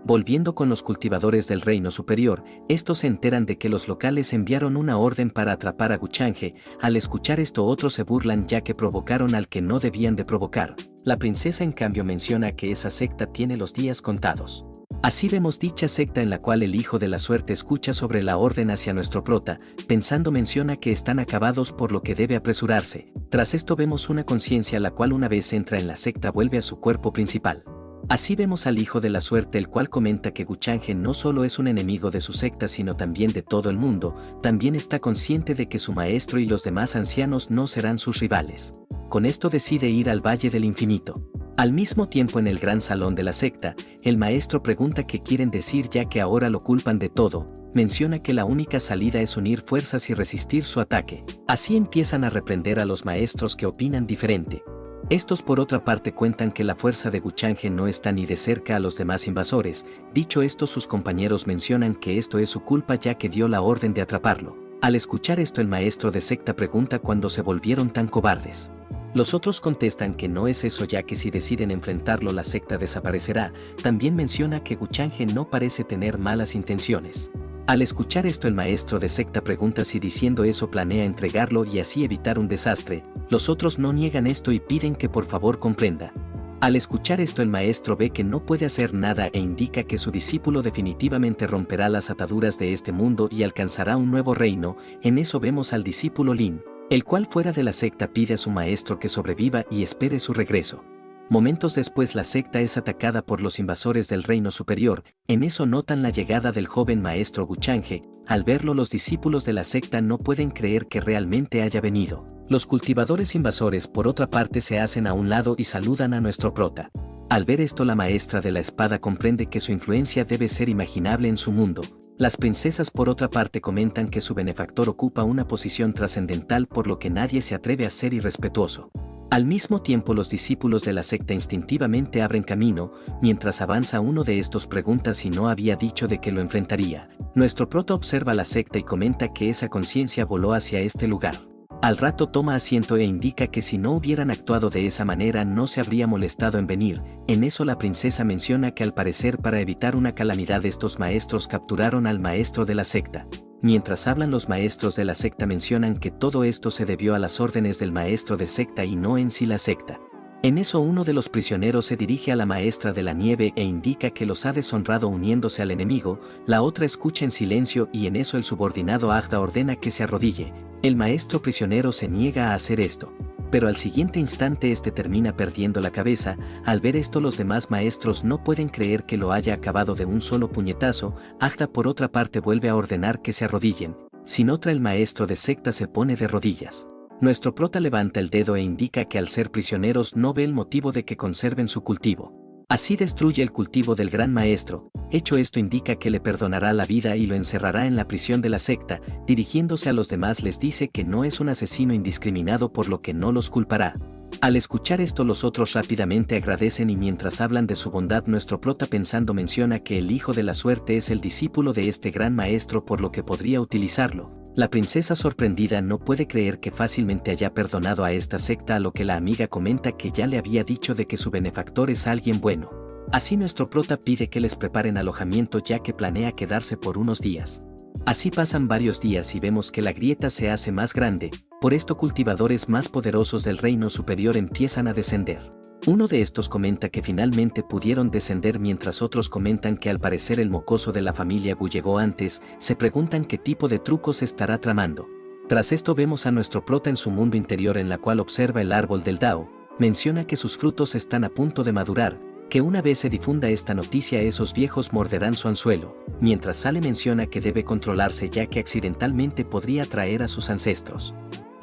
Volviendo con los cultivadores del reino superior, estos se enteran de que los locales enviaron una orden para atrapar a Guchange. Al escuchar esto otros se burlan ya que provocaron al que no debían de provocar. La princesa en cambio menciona que esa secta tiene los días contados. Así vemos dicha secta en la cual el hijo de la suerte escucha sobre la orden hacia nuestro prota, pensando menciona que están acabados por lo que debe apresurarse. Tras esto vemos una conciencia la cual una vez entra en la secta vuelve a su cuerpo principal. Así vemos al hijo de la suerte el cual comenta que Guchange no solo es un enemigo de su secta sino también de todo el mundo, también está consciente de que su maestro y los demás ancianos no serán sus rivales. Con esto decide ir al Valle del Infinito. Al mismo tiempo en el gran salón de la secta, el maestro pregunta qué quieren decir ya que ahora lo culpan de todo, menciona que la única salida es unir fuerzas y resistir su ataque. Así empiezan a reprender a los maestros que opinan diferente. Estos por otra parte cuentan que la fuerza de Guchange no está ni de cerca a los demás invasores, dicho esto sus compañeros mencionan que esto es su culpa ya que dio la orden de atraparlo. Al escuchar esto el maestro de secta pregunta cuándo se volvieron tan cobardes. Los otros contestan que no es eso ya que si deciden enfrentarlo la secta desaparecerá, también menciona que Guchange no parece tener malas intenciones. Al escuchar esto el maestro de secta pregunta si diciendo eso planea entregarlo y así evitar un desastre, los otros no niegan esto y piden que por favor comprenda. Al escuchar esto el maestro ve que no puede hacer nada e indica que su discípulo definitivamente romperá las ataduras de este mundo y alcanzará un nuevo reino. En eso vemos al discípulo Lin, el cual fuera de la secta pide a su maestro que sobreviva y espere su regreso. Momentos después la secta es atacada por los invasores del reino superior, en eso notan la llegada del joven maestro Guchange, al verlo los discípulos de la secta no pueden creer que realmente haya venido. Los cultivadores invasores por otra parte se hacen a un lado y saludan a nuestro prota. Al ver esto la maestra de la espada comprende que su influencia debe ser imaginable en su mundo. Las princesas por otra parte comentan que su benefactor ocupa una posición trascendental por lo que nadie se atreve a ser irrespetuoso. Al mismo tiempo los discípulos de la secta instintivamente abren camino, mientras avanza uno de estos pregunta si no había dicho de que lo enfrentaría. Nuestro prota observa la secta y comenta que esa conciencia voló hacia este lugar. Al rato toma asiento e indica que si no hubieran actuado de esa manera no se habría molestado en venir. En eso la princesa menciona que al parecer para evitar una calamidad estos maestros capturaron al maestro de la secta. Mientras hablan los maestros de la secta mencionan que todo esto se debió a las órdenes del maestro de secta y no en sí la secta. En eso uno de los prisioneros se dirige a la maestra de la nieve e indica que los ha deshonrado uniéndose al enemigo, la otra escucha en silencio y en eso el subordinado Agda ordena que se arrodille. El maestro prisionero se niega a hacer esto, pero al siguiente instante este termina perdiendo la cabeza. Al ver esto los demás maestros no pueden creer que lo haya acabado de un solo puñetazo. Agda por otra parte vuelve a ordenar que se arrodillen, sin otra el maestro de secta se pone de rodillas. Nuestro prota levanta el dedo e indica que al ser prisioneros no ve el motivo de que conserven su cultivo. Así destruye el cultivo del gran maestro. Hecho esto indica que le perdonará la vida y lo encerrará en la prisión de la secta. Dirigiéndose a los demás les dice que no es un asesino indiscriminado por lo que no los culpará. Al escuchar esto los otros rápidamente agradecen y mientras hablan de su bondad nuestro prota pensando menciona que el hijo de la suerte es el discípulo de este gran maestro por lo que podría utilizarlo. La princesa sorprendida no puede creer que fácilmente haya perdonado a esta secta a lo que la amiga comenta que ya le había dicho de que su benefactor es alguien bueno. Así nuestro prota pide que les preparen alojamiento ya que planea quedarse por unos días. Así pasan varios días y vemos que la grieta se hace más grande, por esto cultivadores más poderosos del reino superior empiezan a descender. Uno de estos comenta que finalmente pudieron descender mientras otros comentan que al parecer el mocoso de la familia Gu llegó antes, se preguntan qué tipo de trucos estará tramando. Tras esto vemos a nuestro prota en su mundo interior en la cual observa el árbol del Dao, menciona que sus frutos están a punto de madurar, que una vez se difunda esta noticia esos viejos morderán su anzuelo, mientras sale menciona que debe controlarse ya que accidentalmente podría atraer a sus ancestros.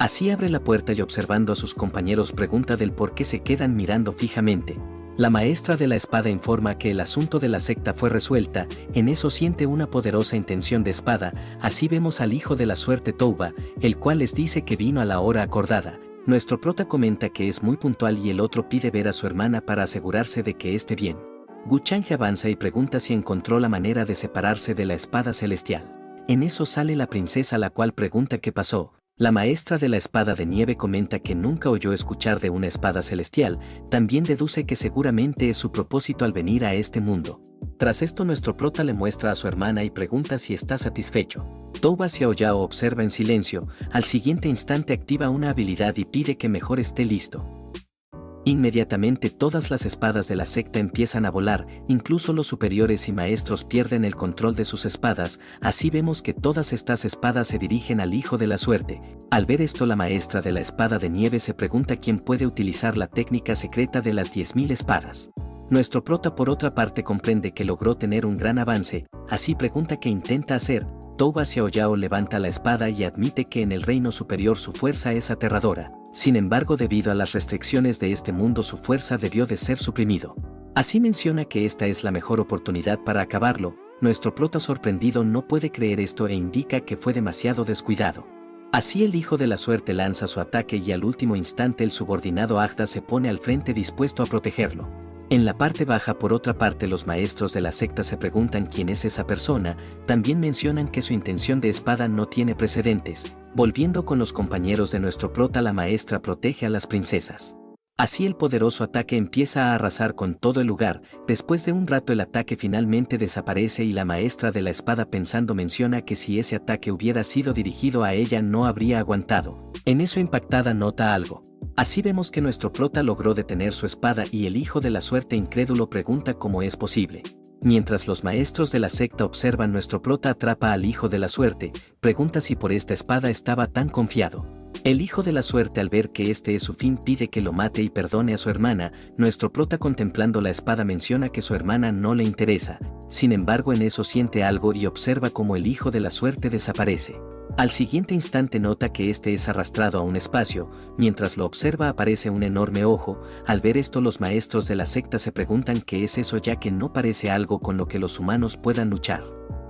Así abre la puerta y observando a sus compañeros pregunta del por qué se quedan mirando fijamente. La maestra de la espada informa que el asunto de la secta fue resuelta, en eso siente una poderosa intención de espada, así vemos al hijo de la suerte Touba, el cual les dice que vino a la hora acordada. Nuestro prota comenta que es muy puntual y el otro pide ver a su hermana para asegurarse de que esté bien. Guchange avanza y pregunta si encontró la manera de separarse de la espada celestial. En eso sale la princesa la cual pregunta qué pasó. La maestra de la espada de nieve comenta que nunca oyó escuchar de una espada celestial, también deduce que seguramente es su propósito al venir a este mundo. Tras esto nuestro prota le muestra a su hermana y pregunta si está satisfecho. Touba Xiao Yao observa en silencio, al siguiente instante activa una habilidad y pide que mejor esté listo. Inmediatamente todas las espadas de la secta empiezan a volar, incluso los superiores y maestros pierden el control de sus espadas, así vemos que todas estas espadas se dirigen al hijo de la suerte. Al ver esto, la maestra de la espada de nieve se pregunta quién puede utilizar la técnica secreta de las 10.000 espadas. Nuestro prota por otra parte comprende que logró tener un gran avance, así pregunta qué intenta hacer. Touba Xiaoyao levanta la espada y admite que en el reino superior su fuerza es aterradora. Sin embargo, debido a las restricciones de este mundo, su fuerza debió de ser suprimido. Así menciona que esta es la mejor oportunidad para acabarlo. Nuestro prota sorprendido no puede creer esto e indica que fue demasiado descuidado. Así el hijo de la suerte lanza su ataque y al último instante el subordinado Agda se pone al frente dispuesto a protegerlo. En la parte baja, por otra parte, los maestros de la secta se preguntan quién es esa persona, también mencionan que su intención de espada no tiene precedentes. Volviendo con los compañeros de nuestro prota, la maestra protege a las princesas. Así el poderoso ataque empieza a arrasar con todo el lugar. Después de un rato el ataque finalmente desaparece y la maestra de la espada pensando menciona que si ese ataque hubiera sido dirigido a ella no habría aguantado. En eso impactada nota algo. Así vemos que nuestro prota logró detener su espada y el hijo de la suerte incrédulo pregunta cómo es posible. Mientras los maestros de la secta observan, nuestro prota atrapa al hijo de la suerte, pregunta si por esta espada estaba tan confiado. El hijo de la suerte, al ver que este es su fin, pide que lo mate y perdone a su hermana. Nuestro prota, contemplando la espada, menciona que su hermana no le interesa. Sin embargo, en eso siente algo y observa cómo el hijo de la suerte desaparece. Al siguiente instante nota que este es arrastrado a un espacio. Mientras lo observa aparece un enorme ojo. Al ver esto, los maestros de la secta se preguntan qué es eso, ya que no parece algo con lo que los humanos puedan luchar.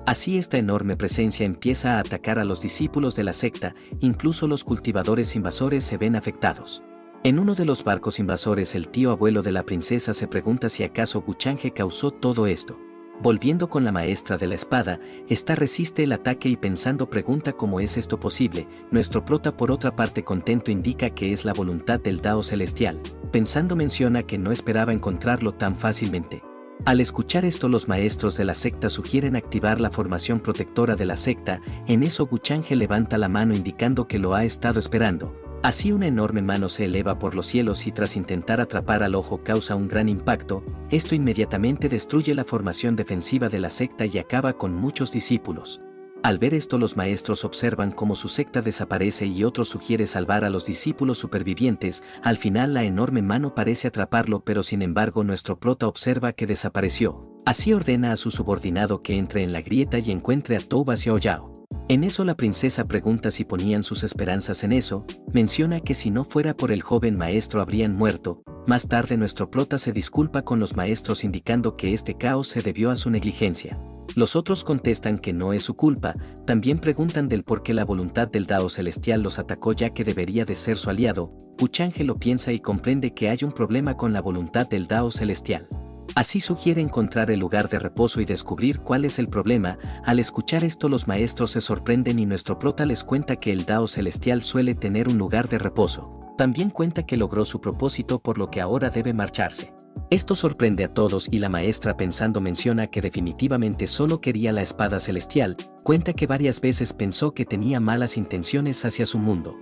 Así esta enorme presencia empieza a atacar a los discípulos de la secta, incluso los cultivadores invasores se ven afectados. En uno de los barcos invasores, el tío abuelo de la princesa se pregunta si acaso Guchange causó todo esto. Volviendo con la maestra de la espada, esta resiste el ataque y pensando pregunta cómo es esto posible. Nuestro prota por otra parte contento indica que es la voluntad del Dao celestial. Pensando menciona que no esperaba encontrarlo tan fácilmente. Al escuchar esto, los maestros de la secta sugieren activar la formación protectora de la secta. En eso Guchange levanta la mano indicando que lo ha estado esperando. Así una enorme mano se eleva por los cielos y tras intentar atrapar al ojo causa un gran impacto. Esto inmediatamente destruye la formación defensiva de la secta y acaba con muchos discípulos. Al ver esto, los maestros observan cómo su secta desaparece y otro sugiere salvar a los discípulos supervivientes. Al final la enorme mano parece atraparlo, pero sin embargo nuestro prota observa que desapareció. Así ordena a su subordinado que entre en la grieta y encuentre a Touba Xiaoyao. En eso la princesa pregunta si ponían sus esperanzas en eso, menciona que si no fuera por el joven maestro habrían muerto. Más tarde nuestro prota se disculpa con los maestros indicando que este caos se debió a su negligencia. Los otros contestan que no es su culpa, también preguntan del por qué la voluntad del Dao celestial los atacó ya que debería de ser su aliado. Guchange lo piensa y comprende que hay un problema con la voluntad del Dao celestial. Así sugiere encontrar el lugar de reposo y descubrir cuál es el problema. Al escuchar esto los maestros se sorprenden y nuestro prota les cuenta que el Dao celestial suele tener un lugar de reposo. También cuenta que logró su propósito por lo que ahora debe marcharse. Esto sorprende a todos y la maestra pensando menciona que definitivamente solo quería la espada celestial. Cuenta que varias veces pensó que tenía malas intenciones hacia su mundo.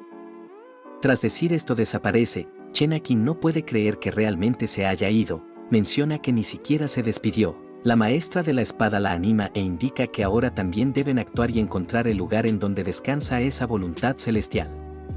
Tras decir esto desaparece. Chenaki no puede creer que realmente se haya ido. Menciona que ni siquiera se despidió. La maestra de la espada la anima e indica que ahora también deben actuar y encontrar el lugar en donde descansa esa voluntad celestial.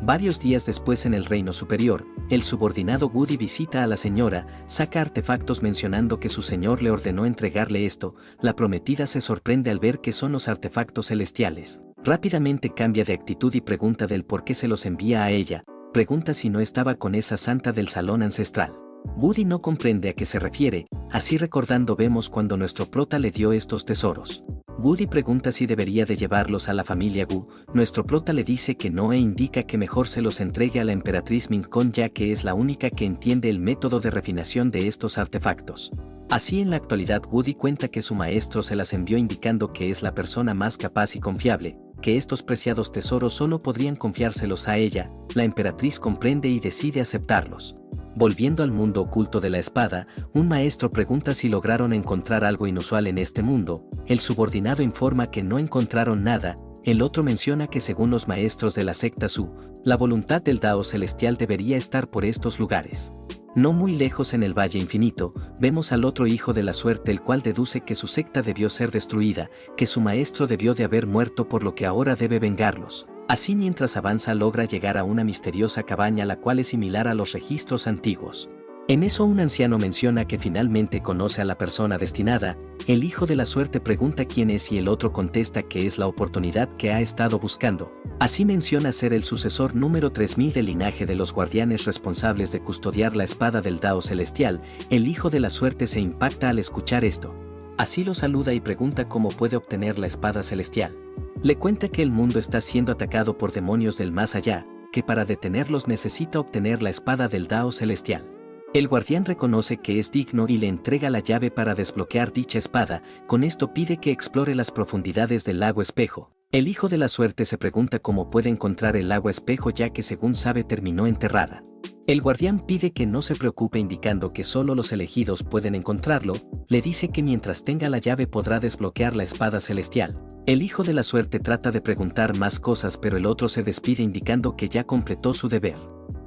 Varios días después en el reino superior, el subordinado Woody visita a la señora, saca artefactos mencionando que su señor le ordenó entregarle esto. La prometida se sorprende al ver que son los artefactos celestiales. Rápidamente cambia de actitud y pregunta del por qué se los envía a ella. Pregunta si no estaba con esa santa del salón ancestral. Woody no comprende a qué se refiere, así recordando vemos cuando nuestro prota le dio estos tesoros. Woody pregunta si debería de llevarlos a la familia Gu. Nuestro prota le dice que no e indica que mejor se los entregue a la emperatriz Minkon ya que es la única que entiende el método de refinación de estos artefactos. Así en la actualidad Woody cuenta que su maestro se las envió indicando que es la persona más capaz y confiable, que estos preciados tesoros solo podrían confiárselos a ella. La emperatriz comprende y decide aceptarlos. Volviendo al mundo oculto de la espada, un maestro pregunta si lograron encontrar algo inusual en este mundo. El subordinado informa que no encontraron nada. El otro menciona que según los maestros de la secta Su, La voluntad del Dao celestial debería estar por estos lugares. No muy lejos en el Valle Infinito, vemos al otro hijo de la suerte, el cual deduce que su secta debió ser destruida, que su maestro debió de haber muerto, por lo que ahora debe vengarlos. Así, mientras avanza, logra llegar a una misteriosa cabaña, la cual es similar a los registros antiguos. En eso un anciano menciona que finalmente conoce a la persona destinada. El hijo de la suerte pregunta quién es y el otro contesta que es la oportunidad que ha estado buscando. Así menciona ser el sucesor número 3000 del linaje de los guardianes responsables de custodiar la espada del Dao celestial. El hijo de la suerte se impacta al escuchar esto. Así lo saluda y pregunta cómo puede obtener la espada celestial. Le cuenta que el mundo está siendo atacado por demonios del más allá, que para detenerlos necesita obtener la espada del Dao celestial. El guardián reconoce que es digno y le entrega la llave para desbloquear dicha espada. Con esto pide que explore las profundidades del lago espejo. El hijo de la suerte se pregunta cómo puede encontrar el lago espejo, ya que según sabe terminó enterrada. El guardián pide que no se preocupe, indicando que solo los elegidos pueden encontrarlo. Le dice que mientras tenga la llave podrá desbloquear la espada celestial. El hijo de la suerte trata de preguntar más cosas, pero el otro se despide indicando que ya completó su deber.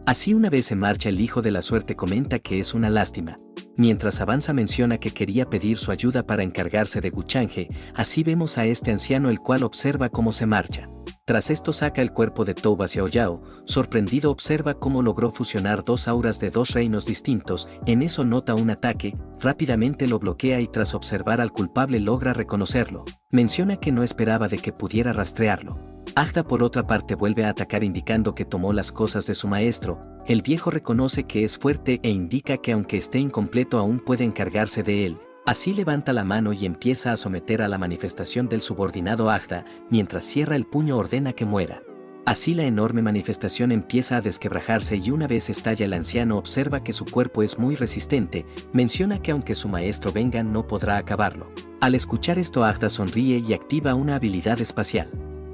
Así, una vez se marcha, el hijo de la suerte comenta que es una lástima. Mientras avanza menciona que quería pedir su ayuda para encargarse de Guchange. Así vemos a este anciano, el cual observa cómo se marcha. Tras esto saca el cuerpo de Touba Xiaoyao. Sorprendido observa cómo logró fusionar dos auras de dos reinos distintos. En eso nota un ataque, rápidamente lo bloquea y tras observar al culpable logra reconocerlo. Menciona que no esperaba de que pudiera rastrearlo. Agda por otra parte vuelve a atacar indicando que tomó las cosas de su maestro. El viejo reconoce que es fuerte e indica que aunque esté incompleto aún puede encargarse de él. Así levanta la mano y empieza a someter a la manifestación del subordinado Agda. Mientras cierra el puño ordena que muera. Así la enorme manifestación empieza a desquebrajarse y una vez estalla, el anciano observa que su cuerpo es muy resistente. Menciona que aunque su maestro venga no podrá acabarlo. Al escuchar esto, Agda sonríe y activa una habilidad espacial.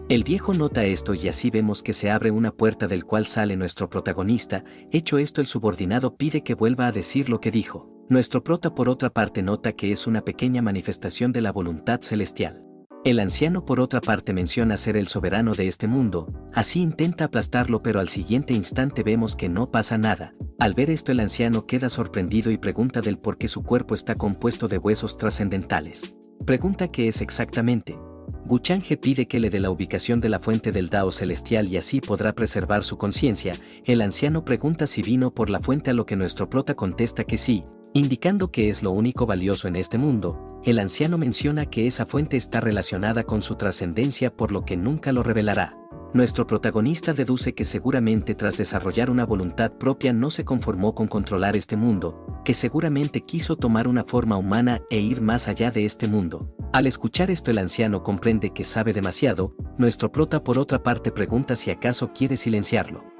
El viejo nota esto y así vemos que se abre una puerta del cual sale nuestro protagonista. Hecho esto, el subordinado pide que vuelva a decir lo que dijo. Nuestro prota por otra parte nota que es una pequeña manifestación de la voluntad celestial. El anciano por otra parte menciona ser el soberano de este mundo. Así intenta aplastarlo, pero al siguiente instante vemos que no pasa nada. Al ver esto, el anciano queda sorprendido y pregunta del por qué su cuerpo está compuesto de huesos trascendentales. Pregunta qué es exactamente. Guchange pide que le dé la ubicación de la fuente del Dao celestial y así podrá preservar su conciencia. El anciano pregunta si vino por la fuente, a lo que nuestro prota contesta que sí, indicando que es lo único valioso en este mundo. El anciano menciona que esa fuente está relacionada con su trascendencia, por lo que nunca lo revelará. Nuestro protagonista deduce que seguramente tras desarrollar una voluntad propia no se conformó con controlar este mundo, que seguramente quiso tomar una forma humana e ir más allá de este mundo. Al escuchar esto, el anciano comprende que sabe demasiado. Nuestro prota por otra parte pregunta si acaso quiere silenciarlo.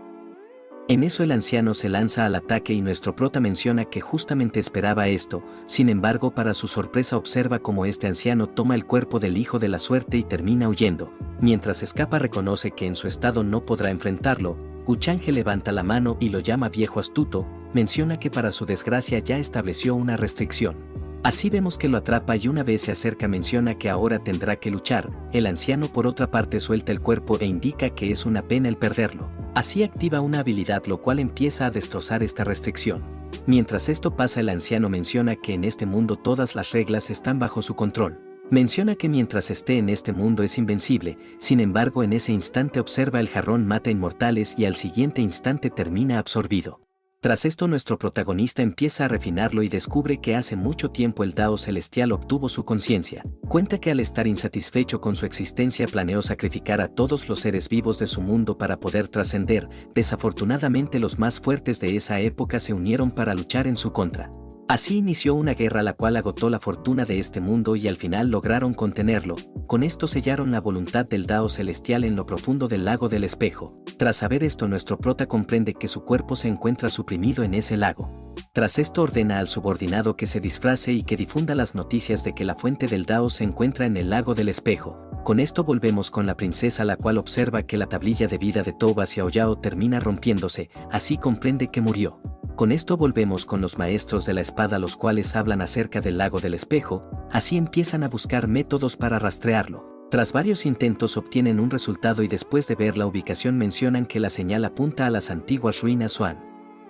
En eso el anciano se lanza al ataque y nuestro prota menciona que justamente esperaba esto. Sin embargo, para su sorpresa observa cómo este anciano toma el cuerpo del hijo de la suerte y termina huyendo. Mientras escapa reconoce que en su estado no podrá enfrentarlo. Guchange levanta la mano y lo llama viejo astuto. Menciona que para su desgracia ya estableció una restricción. Así vemos que lo atrapa y una vez se acerca menciona que ahora tendrá que luchar. El anciano por otra parte suelta el cuerpo e indica que es una pena el perderlo. Así activa una habilidad, lo cual empieza a destrozar esta restricción. Mientras esto pasa, el anciano menciona que en este mundo todas las reglas están bajo su control. Menciona que mientras esté en este mundo es invencible. Sin embargo, en ese instante observa el jarrón mata inmortales y al siguiente instante termina absorbido. Tras esto, nuestro protagonista empieza a refinarlo y descubre que hace mucho tiempo el Dao celestial obtuvo su conciencia. Cuenta que al estar insatisfecho con su existencia planeó sacrificar a todos los seres vivos de su mundo para poder trascender. Desafortunadamente, los más fuertes de esa época se unieron para luchar en su contra. Así inició una guerra la cual agotó la fortuna de este mundo y al final lograron contenerlo. Con esto sellaron la voluntad del Dao celestial en lo profundo del lago del espejo. Tras saber esto, nuestro prota comprende que su cuerpo se encuentra suprimido en ese lago. Tras esto ordena al subordinado que se disfrace y que difunda las noticias de que la fuente del Dao se encuentra en el lago del espejo. Con esto volvemos con la princesa, la cual observa que la tablilla de vida de Touba Xiaoyao termina rompiéndose. Así comprende que murió. Con esto volvemos con los maestros de la espada, los cuales hablan acerca del lago del espejo. Así empiezan a buscar métodos para rastrearlo. Tras varios intentos obtienen un resultado y después de ver la ubicación mencionan que la señal apunta a las antiguas ruinas Swan.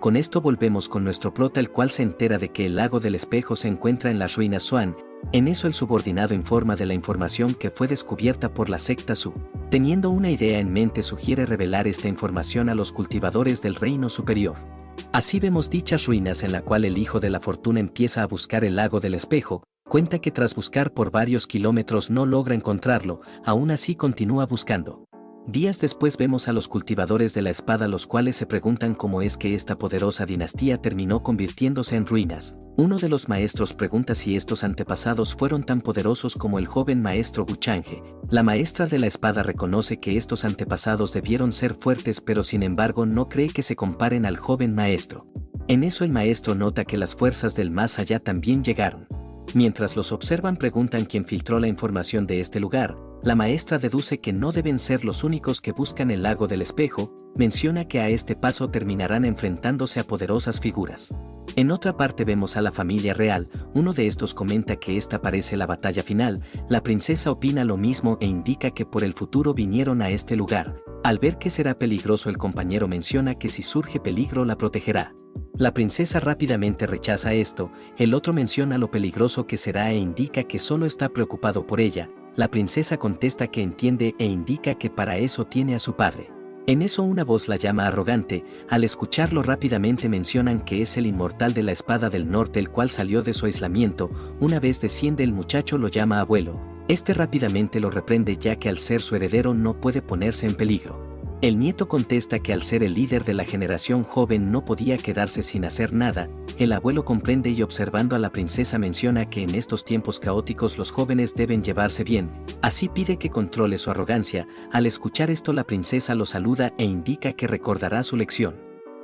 Con esto volvemos con nuestro prota, el cual se entera de que el lago del espejo se encuentra en las ruinas Swan. En eso el subordinado informa de la información que fue descubierta por la secta Su. Teniendo una idea en mente, sugiere revelar esta información a los cultivadores del reino superior. Así vemos dichas ruinas en la cual el hijo de la fortuna empieza a buscar el lago del espejo. Cuenta que tras buscar por varios kilómetros no logra encontrarlo, aún así continúa buscando. Días después vemos a los cultivadores de la espada, los cuales se preguntan cómo es que esta poderosa dinastía terminó convirtiéndose en ruinas. Uno de los maestros pregunta si estos antepasados fueron tan poderosos como el joven maestro Guchanghe. La maestra de la espada reconoce que estos antepasados debieron ser fuertes, pero sin embargo no cree que se comparen al joven maestro. En eso el maestro nota que las fuerzas del más allá también llegaron. Mientras los observan preguntan quién filtró la información de este lugar. La maestra deduce que no deben ser los únicos que buscan el lago del espejo, menciona que a este paso terminarán enfrentándose a poderosas figuras. En otra parte vemos a la familia real, uno de estos comenta que esta parece la batalla final, la princesa opina lo mismo e indica que por el futuro vinieron a este lugar. Al ver que será peligroso, el compañero menciona que si surge peligro la protegerá. La princesa rápidamente rechaza esto, el otro menciona lo peligroso que será e indica que solo está preocupado por ella. La princesa contesta que entiende e indica que para eso tiene a su padre. En eso una voz la llama arrogante, al escucharlo rápidamente mencionan que es el inmortal de la espada del norte, el cual salió de su aislamiento. Una vez desciende el muchacho lo llama abuelo. Este rápidamente lo reprende, ya que al ser su heredero no puede ponerse en peligro. El nieto contesta que al ser el líder de la generación joven no podía quedarse sin hacer nada. El abuelo comprende y observando a la princesa menciona que en estos tiempos caóticos los jóvenes deben llevarse bien, así pide que controle su arrogancia. Al escuchar esto la princesa lo saluda e indica que recordará su lección.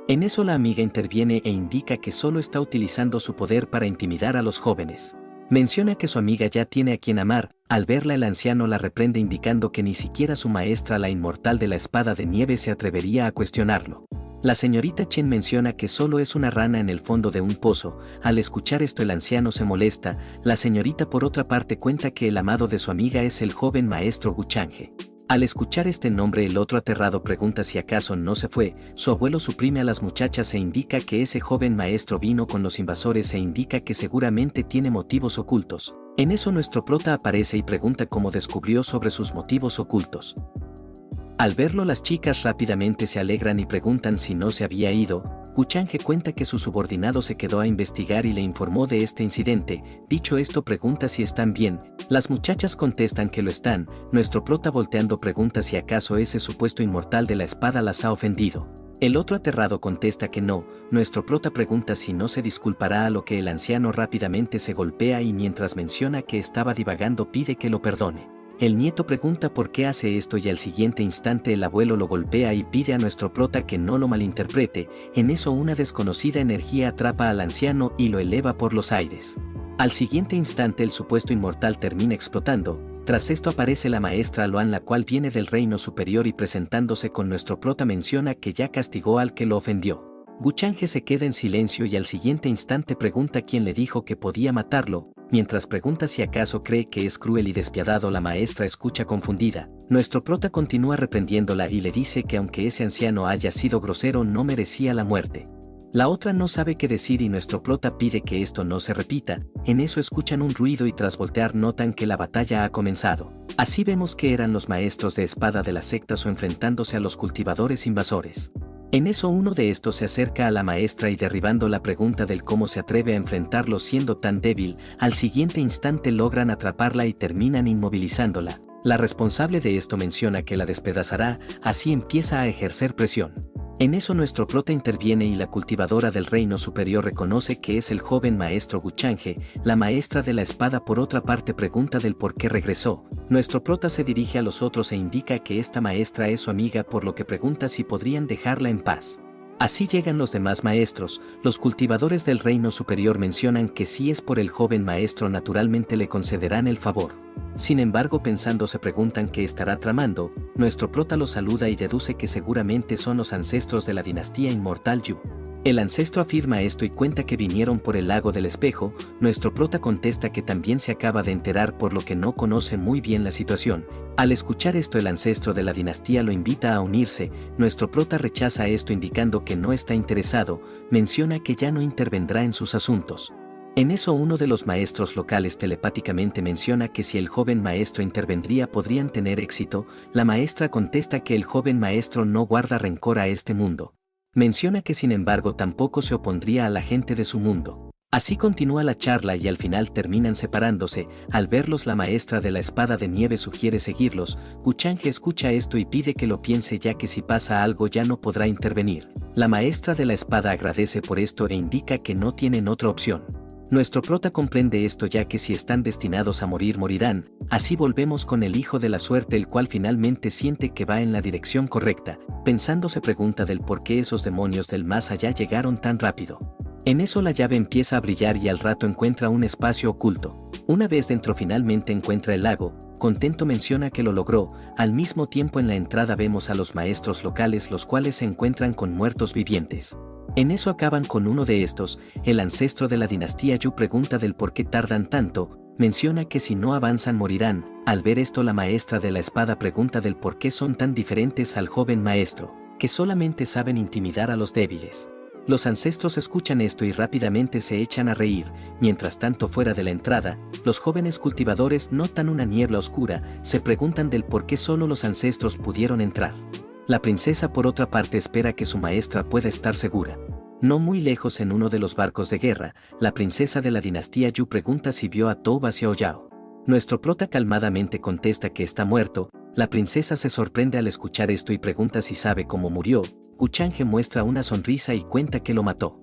En eso la amiga interviene e indica que solo está utilizando su poder para intimidar a los jóvenes. Menciona que su amiga ya tiene a quien amar. Al verla el anciano la reprende indicando que ni siquiera su maestra, la inmortal de la espada de nieve, se atrevería a cuestionarlo. La señorita Chen menciona que solo es una rana en el fondo de un pozo. Al escuchar esto el anciano se molesta. La señorita por otra parte cuenta que el amado de su amiga es el joven maestro Guchanghe. Al escuchar este nombre el otro aterrado pregunta si acaso no se fue. Su abuelo suprime a las muchachas e indica que ese joven maestro vino con los invasores e indica que seguramente tiene motivos ocultos. En eso nuestro prota aparece y pregunta cómo descubrió sobre sus motivos ocultos. Al verlo las chicas rápidamente se alegran y preguntan si no se había ido. Guchanghe cuenta que su subordinado se quedó a investigar y le informó de este incidente. Dicho esto pregunta si están bien. Las muchachas contestan que lo están. Nuestro prota volteando pregunta si acaso ese supuesto inmortal de la espada las ha ofendido. El otro aterrado contesta que no. Nuestro prota pregunta si no se disculpará, a lo que el anciano rápidamente se golpea y mientras menciona que estaba divagando pide que lo perdone. El nieto pregunta por qué hace esto y al siguiente instante el abuelo lo golpea y pide a nuestro prota que no lo malinterprete. En eso una desconocida energía atrapa al anciano y lo eleva por los aires. Al siguiente instante el supuesto inmortal termina explotando. Tras esto aparece la maestra Luan, la cual viene del reino superior y presentándose con nuestro prota menciona que ya castigó al que lo ofendió. Guchanghe se queda en silencio y al siguiente instante pregunta quién le dijo que podía matarlo. Mientras pregunta si acaso cree que es cruel y despiadado, la maestra escucha confundida. Nuestro prota continúa reprendiéndola y le dice que aunque ese anciano haya sido grosero no merecía la muerte. La otra no sabe qué decir y nuestro prota pide que esto no se repita. En eso escuchan un ruido y tras voltear notan que la batalla ha comenzado. Así vemos que eran los maestros de espada de la secta Su enfrentándose a los cultivadores invasores. En eso uno de estos se acerca a la maestra y derribando la pregunta del cómo se atreve a enfrentarlo siendo tan débil. Al siguiente instante logran atraparla y terminan inmovilizándola. La responsable de esto menciona que la despedazará, así empieza a ejercer presión. En eso nuestro prota interviene y la cultivadora del reino superior reconoce que es el joven maestro Guchanghe. La maestra de la espada por otra parte pregunta del por qué regresó. Nuestro prota se dirige a los otros e indica que esta maestra es su amiga, por lo que pregunta si podrían dejarla en paz. Así llegan los demás maestros. Los cultivadores del reino superior mencionan que si es por el joven maestro naturalmente le concederán el favor. Sin embargo, pensando se preguntan qué estará tramando. Nuestro prota lo saluda y deduce que seguramente son los ancestros de la dinastía inmortal Yu. El ancestro afirma esto y cuenta que vinieron por el lago del espejo. Nuestro prota contesta que también se acaba de enterar, por lo que no conoce muy bien la situación. Al escuchar esto, el ancestro de la dinastía lo invita a unirse. Nuestro prota rechaza esto indicando que no está interesado, menciona que ya no intervendrá en sus asuntos. En eso uno de los maestros locales telepáticamente menciona que si el joven maestro intervendría podrían tener éxito. La maestra contesta que el joven maestro no guarda rencor a este mundo. Menciona que sin embargo tampoco se opondría a la gente de su mundo. Así continúa la charla y al final terminan separándose. Al verlos, la maestra de la espada de nieve sugiere seguirlos. Guchange escucha esto y pide que lo piense, ya que si pasa algo ya no podrá intervenir. La maestra de la espada agradece por esto e indica que no tienen otra opción. Nuestro prota comprende esto, ya que si están destinados a morir, morirán. Así volvemos con el hijo de la suerte, el cual finalmente siente que va en la dirección correcta. Pensando, se pregunta del por qué esos demonios del más allá llegaron tan rápido. En eso la llave empieza a brillar y al rato encuentra un espacio oculto. Una vez dentro finalmente encuentra el lago. Contento menciona que lo logró. Al mismo tiempo en la entrada vemos a los maestros locales, los cuales se encuentran con muertos vivientes. En eso acaban con uno de estos. El ancestro de la dinastía Yu pregunta del por qué tardan tanto. Menciona que si no avanzan morirán. Al ver esto, la maestra de la espada pregunta del por qué son tan diferentes al joven maestro, que solamente saben intimidar a los débiles. Los ancestros escuchan esto y rápidamente se echan a reír. Mientras tanto, fuera de la entrada, los jóvenes cultivadores notan una niebla oscura. Se preguntan del por qué solo los ancestros pudieron entrar. La princesa, por otra parte, espera que su maestra pueda estar segura. No muy lejos, en uno de los barcos de guerra, la princesa de la dinastía Yu pregunta si vio a Tou Xiaoyao. Nuestro prota calmadamente contesta que está muerto. La princesa se sorprende al escuchar esto y pregunta si sabe cómo murió. Guchange muestra una sonrisa y cuenta que lo mató.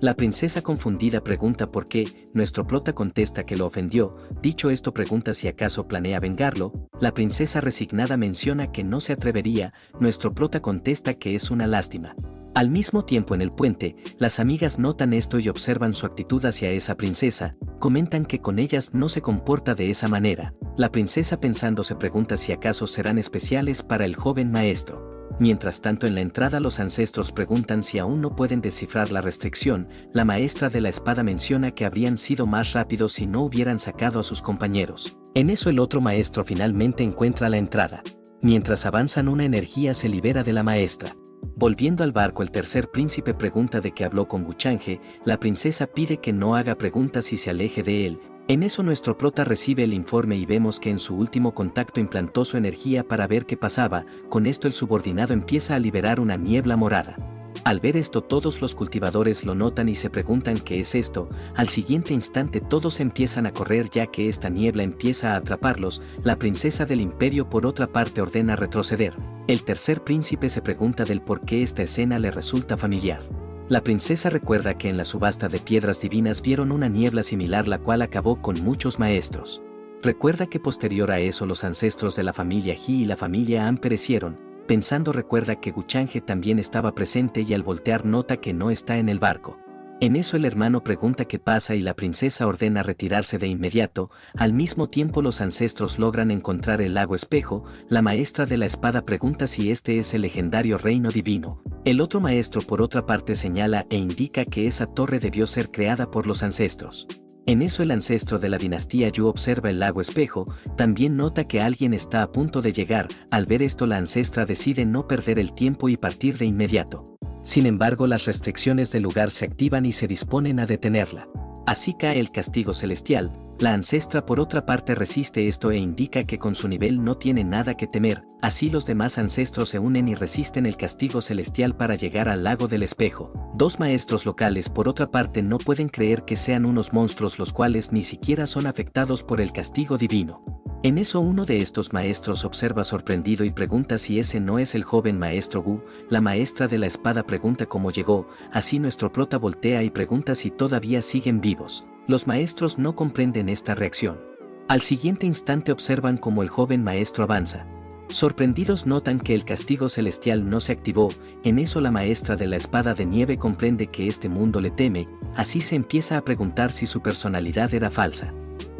La princesa confundida pregunta por qué. Nuestro prota contesta que lo ofendió. Dicho esto, pregunta si acaso planea vengarlo. La princesa resignada menciona que no se atrevería. Nuestro prota contesta que es una lástima. Al mismo tiempo, en el puente, las amigas notan esto y observan su actitud hacia esa princesa. Comentan que con ellas no se comporta de esa manera. La princesa, pensando, se pregunta si acaso serán especiales para el joven maestro. Mientras tanto, en la entrada, los ancestros preguntan si aún no pueden descifrar la restricción. La maestra de la espada menciona que habrían sido más rápidos si no hubieran sacado a sus compañeros. En eso, el otro maestro finalmente encuentra la entrada. Mientras avanzan, una energía se libera de la maestra. Volviendo al barco, el tercer príncipe pregunta de qué habló con Guchange. La princesa pide que no haga preguntas y se aleje de él. En eso, nuestro prota recibe el informe y vemos que en su último contacto implantó su energía para ver qué pasaba. Con esto, el subordinado empieza a liberar una niebla morada. Al ver esto, todos los cultivadores lo notan y se preguntan qué es esto. Al siguiente instante, todos empiezan a correr, ya que esta niebla empieza a atraparlos. La princesa del imperio, por otra parte, ordena retroceder. El tercer príncipe se pregunta del por qué esta escena le resulta familiar. La princesa recuerda que en la subasta de piedras divinas vieron una niebla similar, la cual acabó con muchos maestros. Recuerda que posterior a eso los ancestros de la familia Ji y la familia An perecieron. Pensando, recuerda que Guchange también estaba presente y al voltear nota que no está en el barco. En eso, el hermano pregunta qué pasa y la princesa ordena retirarse de inmediato. Al mismo tiempo, los ancestros logran encontrar el lago espejo. La maestra de la espada pregunta si este es el legendario reino divino. El otro maestro, por otra parte, señala e indica que esa torre debió ser creada por los ancestros. En eso, el ancestro de la dinastía Yu observa el lago espejo. También nota que alguien está a punto de llegar. Al ver esto, la ancestra decide no perder el tiempo y partir de inmediato. Sin embargo, las restricciones del lugar se activan y se disponen a detenerla. Así cae el castigo celestial. La ancestra, por otra parte, resiste esto e indica que con su nivel no tiene nada que temer. Así los demás ancestros se unen y resisten el castigo celestial para llegar al lago del espejo. Dos maestros locales, por otra parte, no pueden creer que sean unos monstruos, los cuales ni siquiera son afectados por el castigo divino. En eso, uno de estos maestros observa sorprendido y pregunta si ese no es el joven maestro Gu. La maestra de la espada pregunta cómo llegó. Así nuestro prota voltea y pregunta si todavía siguen vivos. Los maestros no comprenden esta reacción. Al siguiente instante observan cómo el joven maestro avanza. Sorprendidos notan que el castigo celestial no se activó. En eso, la maestra de la espada de nieve comprende que este mundo le teme. Así se empieza a preguntar si su personalidad era falsa.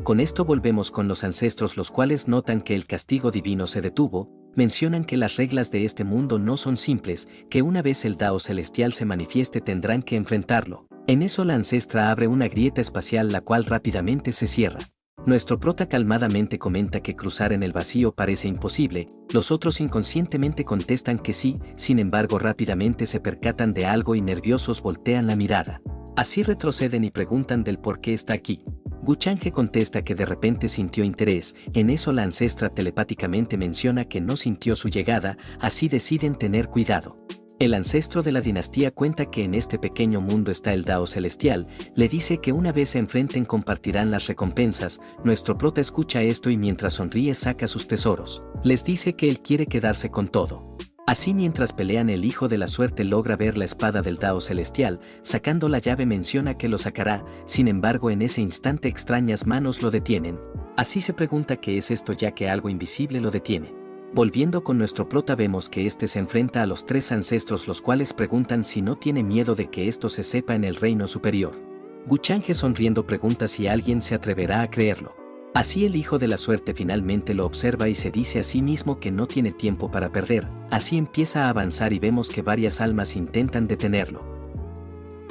Con esto volvemos con los ancestros, los cuales notan que el castigo divino se detuvo. mencionan que las reglas de este mundo no son simples, que una vez el Dao celestial se manifieste tendrán que enfrentarlo. En eso la ancestra abre una grieta espacial la cual rápidamente se cierra. Nuestro prota calmadamente comenta que cruzar en el vacío parece imposible, los otros inconscientemente contestan que sí, sin embargo rápidamente se percatan de algo y nerviosos voltean la mirada. Así retroceden y preguntan del por qué está aquí. Guchange contesta que de repente sintió interés, en eso la ancestra telepáticamente menciona que no sintió su llegada, así deciden tener cuidado. El ancestro de la dinastía cuenta que en este pequeño mundo está el Dao celestial, le dice que una vez se enfrenten compartirán las recompensas, nuestro prota escucha esto y mientras sonríe saca sus tesoros. Les dice que él quiere quedarse con todo. Así mientras pelean el hijo de la suerte logra ver la espada del Dao celestial, sacando la llave menciona que lo sacará, sin embargo en ese instante extrañas manos lo detienen. Así se pregunta qué es esto ya que algo invisible lo detiene. Volviendo con nuestro prota vemos que este se enfrenta a los tres ancestros los cuales preguntan si no tiene miedo de que esto se sepa en el reino superior. Guchange sonriendo pregunta si alguien se atreverá a creerlo. Así el hijo de la suerte finalmente lo observa y se dice a sí mismo que no tiene tiempo para perder, así empieza a avanzar y vemos que varias almas intentan detenerlo.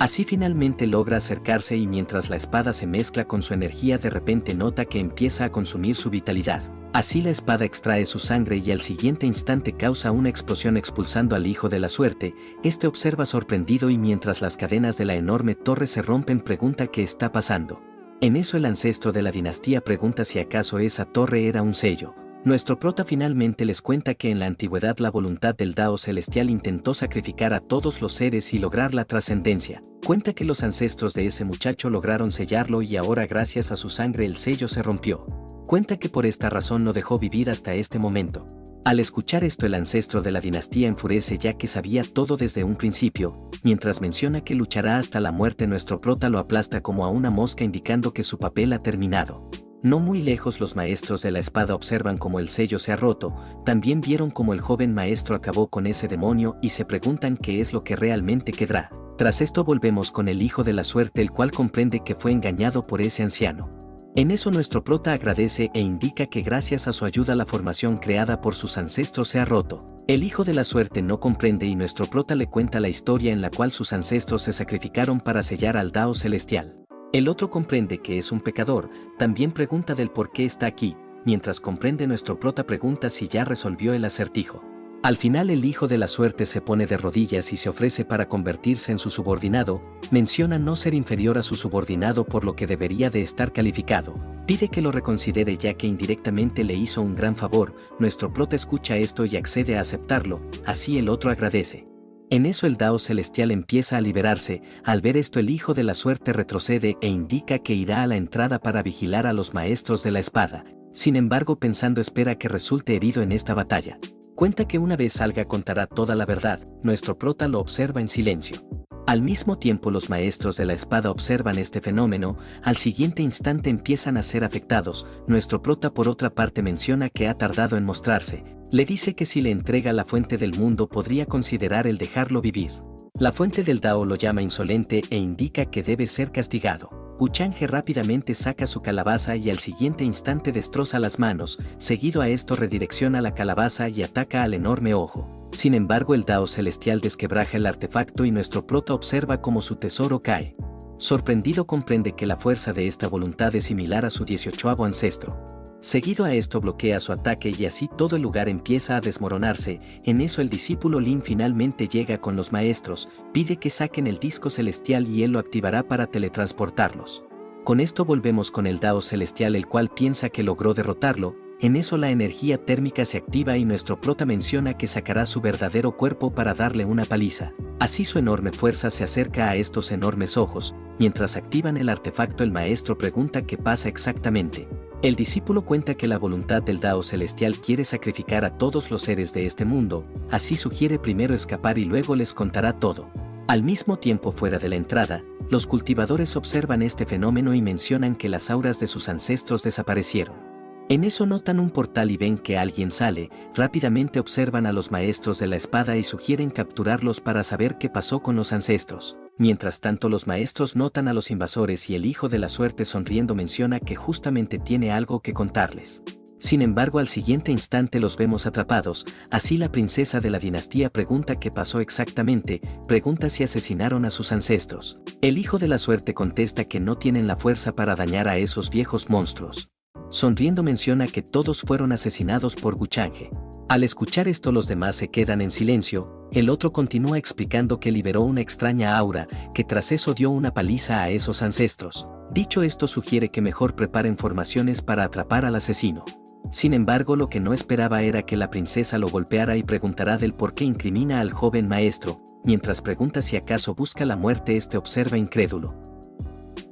Así finalmente logra acercarse y mientras la espada se mezcla con su energía de repente nota que empieza a consumir su vitalidad. Así la espada extrae su sangre y al siguiente instante causa una explosión expulsando al hijo de la suerte, este observa sorprendido y mientras las cadenas de la enorme torre se rompen pregunta qué está pasando. En eso el ancestro de la dinastía pregunta si acaso esa torre era un sello. Nuestro prota finalmente les cuenta que en la antigüedad la voluntad del Dao celestial intentó sacrificar a todos los seres y lograr la trascendencia. Cuenta que los ancestros de ese muchacho lograron sellarlo y ahora gracias a su sangre el sello se rompió. Cuenta que por esta razón no dejó vivir hasta este momento. Al escuchar esto el ancestro de la dinastía enfurece ya que sabía todo desde un principio, mientras menciona que luchará hasta la muerte nuestro prota lo aplasta como a una mosca indicando que su papel ha terminado. No muy lejos los maestros de la espada observan cómo el sello se ha roto, también vieron cómo el joven maestro acabó con ese demonio y se preguntan qué es lo que realmente quedará. Tras esto volvemos con el hijo de la suerte el cual comprende que fue engañado por ese anciano. En eso nuestro prota agradece e indica que gracias a su ayuda la formación creada por sus ancestros se ha roto. El hijo de la suerte no comprende y nuestro prota le cuenta la historia en la cual sus ancestros se sacrificaron para sellar al Dao celestial. El otro comprende que es un pecador, también pregunta del por qué está aquí, mientras comprende nuestro prota pregunta si ya resolvió el acertijo. Al final el hijo de la suerte se pone de rodillas y se ofrece para convertirse en su subordinado, menciona no ser inferior a su subordinado por lo que debería de estar calificado, pide que lo reconsidere ya que indirectamente le hizo un gran favor, nuestro prota escucha esto y accede a aceptarlo, así el otro agradece. En eso el Dao celestial empieza a liberarse, al ver esto el hijo de la suerte retrocede e indica que irá a la entrada para vigilar a los maestros de la espada, sin embargo pensando espera que resulte herido en esta batalla. Cuenta que una vez salga contará toda la verdad, nuestro prota lo observa en silencio. Al mismo tiempo los maestros de la espada observan este fenómeno, al siguiente instante empiezan a ser afectados, nuestro prota por otra parte menciona que ha tardado en mostrarse, le dice que si le entrega la fuente del mundo podría considerar el dejarlo vivir. La fuente del Dao lo llama insolente e indica que debe ser castigado. Guchange rápidamente saca su calabaza y al siguiente instante destroza las manos, seguido a esto redirecciona la calabaza y ataca al enorme ojo. Sin embargo el Dao celestial desquebraja el artefacto y nuestro prota observa cómo su tesoro cae. Sorprendido comprende que la fuerza de esta voluntad es similar a su 18º ancestro. Seguido a esto bloquea su ataque y así todo el lugar empieza a desmoronarse, en eso el discípulo Lin finalmente llega con los maestros, pide que saquen el disco celestial y él lo activará para teletransportarlos. Con esto volvemos con el Dao celestial el cual piensa que logró derrotarlo, en eso la energía térmica se activa y nuestro prota menciona que sacará su verdadero cuerpo para darle una paliza. Así su enorme fuerza se acerca a estos enormes ojos, mientras activan el artefacto el maestro pregunta qué pasa exactamente. El discípulo cuenta que la voluntad del Dao celestial quiere sacrificar a todos los seres de este mundo, así sugiere primero escapar y luego les contará todo. Al mismo tiempo fuera de la entrada, los cultivadores observan este fenómeno y mencionan que las auras de sus ancestros desaparecieron. En eso notan un portal y ven que alguien sale, rápidamente observan a los maestros de la espada y sugieren capturarlos para saber qué pasó con los ancestros. Mientras tanto los maestros notan a los invasores y el hijo de la suerte sonriendo menciona que justamente tiene algo que contarles. Sin embargo, al siguiente instante los vemos atrapados. Así la princesa de la dinastía pregunta qué pasó exactamente, pregunta si asesinaron a sus ancestros. El hijo de la suerte contesta que no tienen la fuerza para dañar a esos viejos monstruos. Sonriendo menciona que todos fueron asesinados por Guchange. Al escuchar esto los demás se quedan en silencio. El otro continúa explicando que liberó una extraña aura, que tras eso dio una paliza a esos ancestros. Dicho esto sugiere que mejor preparen formaciones para atrapar al asesino. Sin embargo, lo que no esperaba era que la princesa lo golpeara y preguntará del por qué incrimina al joven maestro. Mientras pregunta si acaso busca la muerte, este observa incrédulo.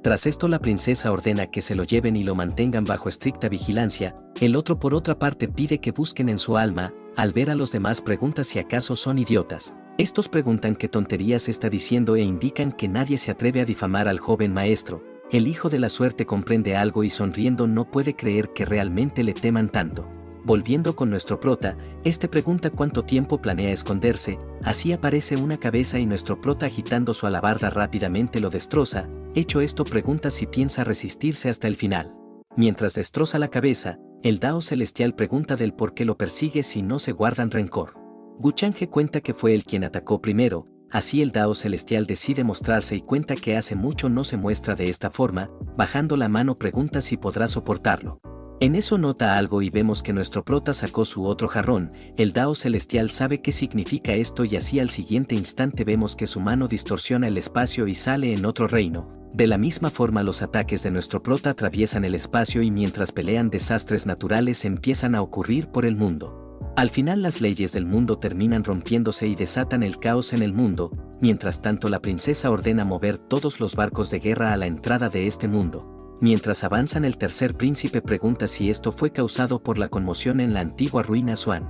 Tras esto la princesa ordena que se lo lleven y lo mantengan bajo estricta vigilancia. El otro por otra parte pide que busquen en su alma. Al ver a los demás pregunta si acaso son idiotas. Estos preguntan qué tonterías está diciendo e indican que nadie se atreve a difamar al joven maestro. El hijo de la suerte comprende algo y sonriendo no puede creer que realmente le teman tanto. Volviendo con nuestro prota, este pregunta cuánto tiempo planea esconderse. Así aparece una cabeza y nuestro prota agitando su alabarda rápidamente lo destroza. Hecho esto pregunta si piensa resistirse hasta el final. Mientras destroza la cabeza, el Dao Celestial pregunta del por qué lo persigue si no se guardan rencor. Guchange cuenta que fue él quien atacó primero. Así el Dao Celestial decide mostrarse y cuenta que hace mucho no se muestra de esta forma. Bajando la mano pregunta si podrá soportarlo. En eso nota algo y vemos que nuestro prota sacó su otro jarrón. El Dao Celestial sabe qué significa esto y así al siguiente instante vemos que su mano distorsiona el espacio y sale en otro reino. De la misma forma los ataques de nuestro prota atraviesan el espacio y mientras pelean desastres naturales empiezan a ocurrir por el mundo. Al final las leyes del mundo terminan rompiéndose y desatan el caos en el mundo. Mientras tanto la princesa ordena mover todos los barcos de guerra a la entrada de este mundo. Mientras avanzan el tercer príncipe pregunta si esto fue causado por la conmoción en la antigua ruina Swan.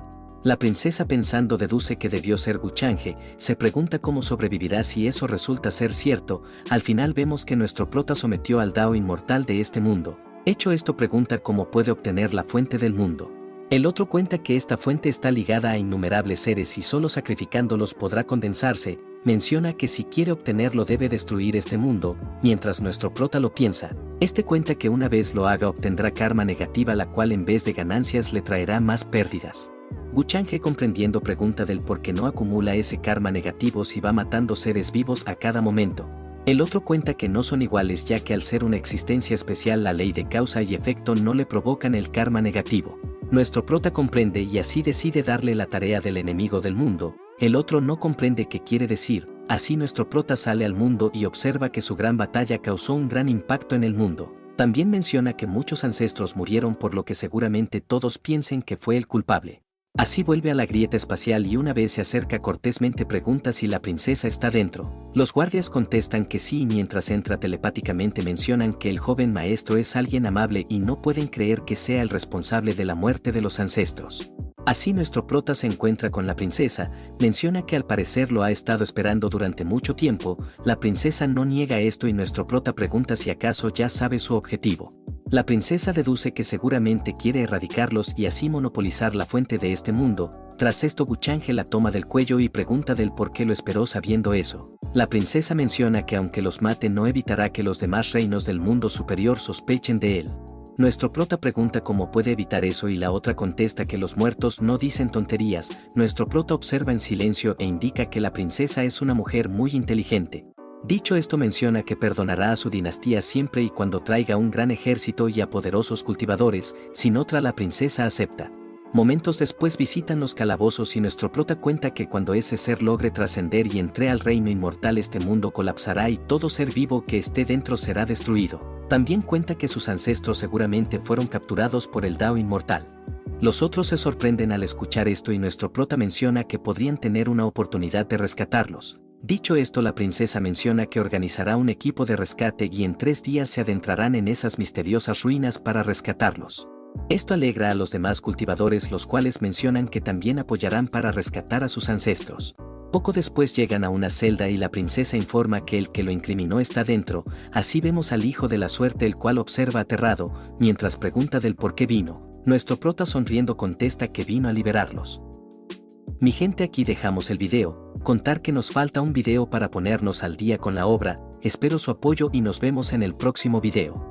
La princesa pensando deduce que debió ser Guchange, se pregunta cómo sobrevivirá si eso resulta ser cierto. Al final vemos que nuestro prota sometió al Dao inmortal de este mundo. Hecho esto pregunta cómo puede obtener la fuente del mundo. El otro cuenta que esta fuente está ligada a innumerables seres y solo sacrificándolos podrá condensarse. Menciona que si quiere obtenerlo debe destruir este mundo. Mientras nuestro prota lo piensa, este cuenta que una vez lo haga obtendrá karma negativa, la cual en vez de ganancias le traerá más pérdidas. Guchange comprendiendo pregunta del por qué no acumula ese karma negativo si va matando seres vivos a cada momento. El otro cuenta que no son iguales ya que al ser una existencia especial la ley de causa y efecto no le provocan el karma negativo. Nuestro prota comprende y así decide darle la tarea del enemigo del mundo. El otro no comprende qué quiere decir. Así nuestro prota sale al mundo y observa que su gran batalla causó un gran impacto en el mundo. También menciona que muchos ancestros murieron por lo que seguramente todos piensen que fue el culpable. Así vuelve a la grieta espacial y una vez se acerca cortésmente pregunta si la princesa está dentro. Los guardias contestan que sí y mientras entra telepáticamente mencionan que el joven maestro es alguien amable y no pueden creer que sea el responsable de la muerte de los ancestros. Así nuestro prota se encuentra con la princesa, menciona que al parecer lo ha estado esperando durante mucho tiempo. La princesa no niega esto y nuestro prota pregunta si acaso ya sabe su objetivo. La princesa deduce que seguramente quiere erradicarlos y así monopolizar la fuente de este mundo. Tras esto Guchange la toma del cuello y pregunta del por qué lo esperó sabiendo eso. La princesa menciona que aunque los mate no evitará que los demás reinos del mundo superior sospechen de él. Nuestro prota pregunta cómo puede evitar eso y la otra contesta que los muertos no dicen tonterías. Nuestro prota observa en silencio e indica que la princesa es una mujer muy inteligente. Dicho esto menciona que perdonará a su dinastía siempre y cuando traiga un gran ejército y a poderosos cultivadores. Sin otra la princesa acepta. Momentos después visitan los calabozos y nuestro prota cuenta que cuando ese ser logre trascender y entre al reino inmortal este mundo colapsará y todo ser vivo que esté dentro será destruido. También cuenta que sus ancestros seguramente fueron capturados por el Dao inmortal. Los otros se sorprenden al escuchar esto y nuestro prota menciona que podrían tener una oportunidad de rescatarlos. Dicho esto la princesa menciona que organizará un equipo de rescate y en 3 días se adentrarán en esas misteriosas ruinas para rescatarlos. Esto alegra a los demás cultivadores, los cuales mencionan que también apoyarán para rescatar a sus ancestros. Poco después llegan a una celda y la princesa informa que el que lo incriminó está dentro. Así vemos al hijo de la suerte, el cual observa aterrado, mientras pregunta del por qué vino. Nuestro prota sonriendo contesta que vino a liberarlos. Mi gente, aquí dejamos el video. Contar que nos falta un video para ponernos al día con la obra. Espero su apoyo y nos vemos en el próximo video.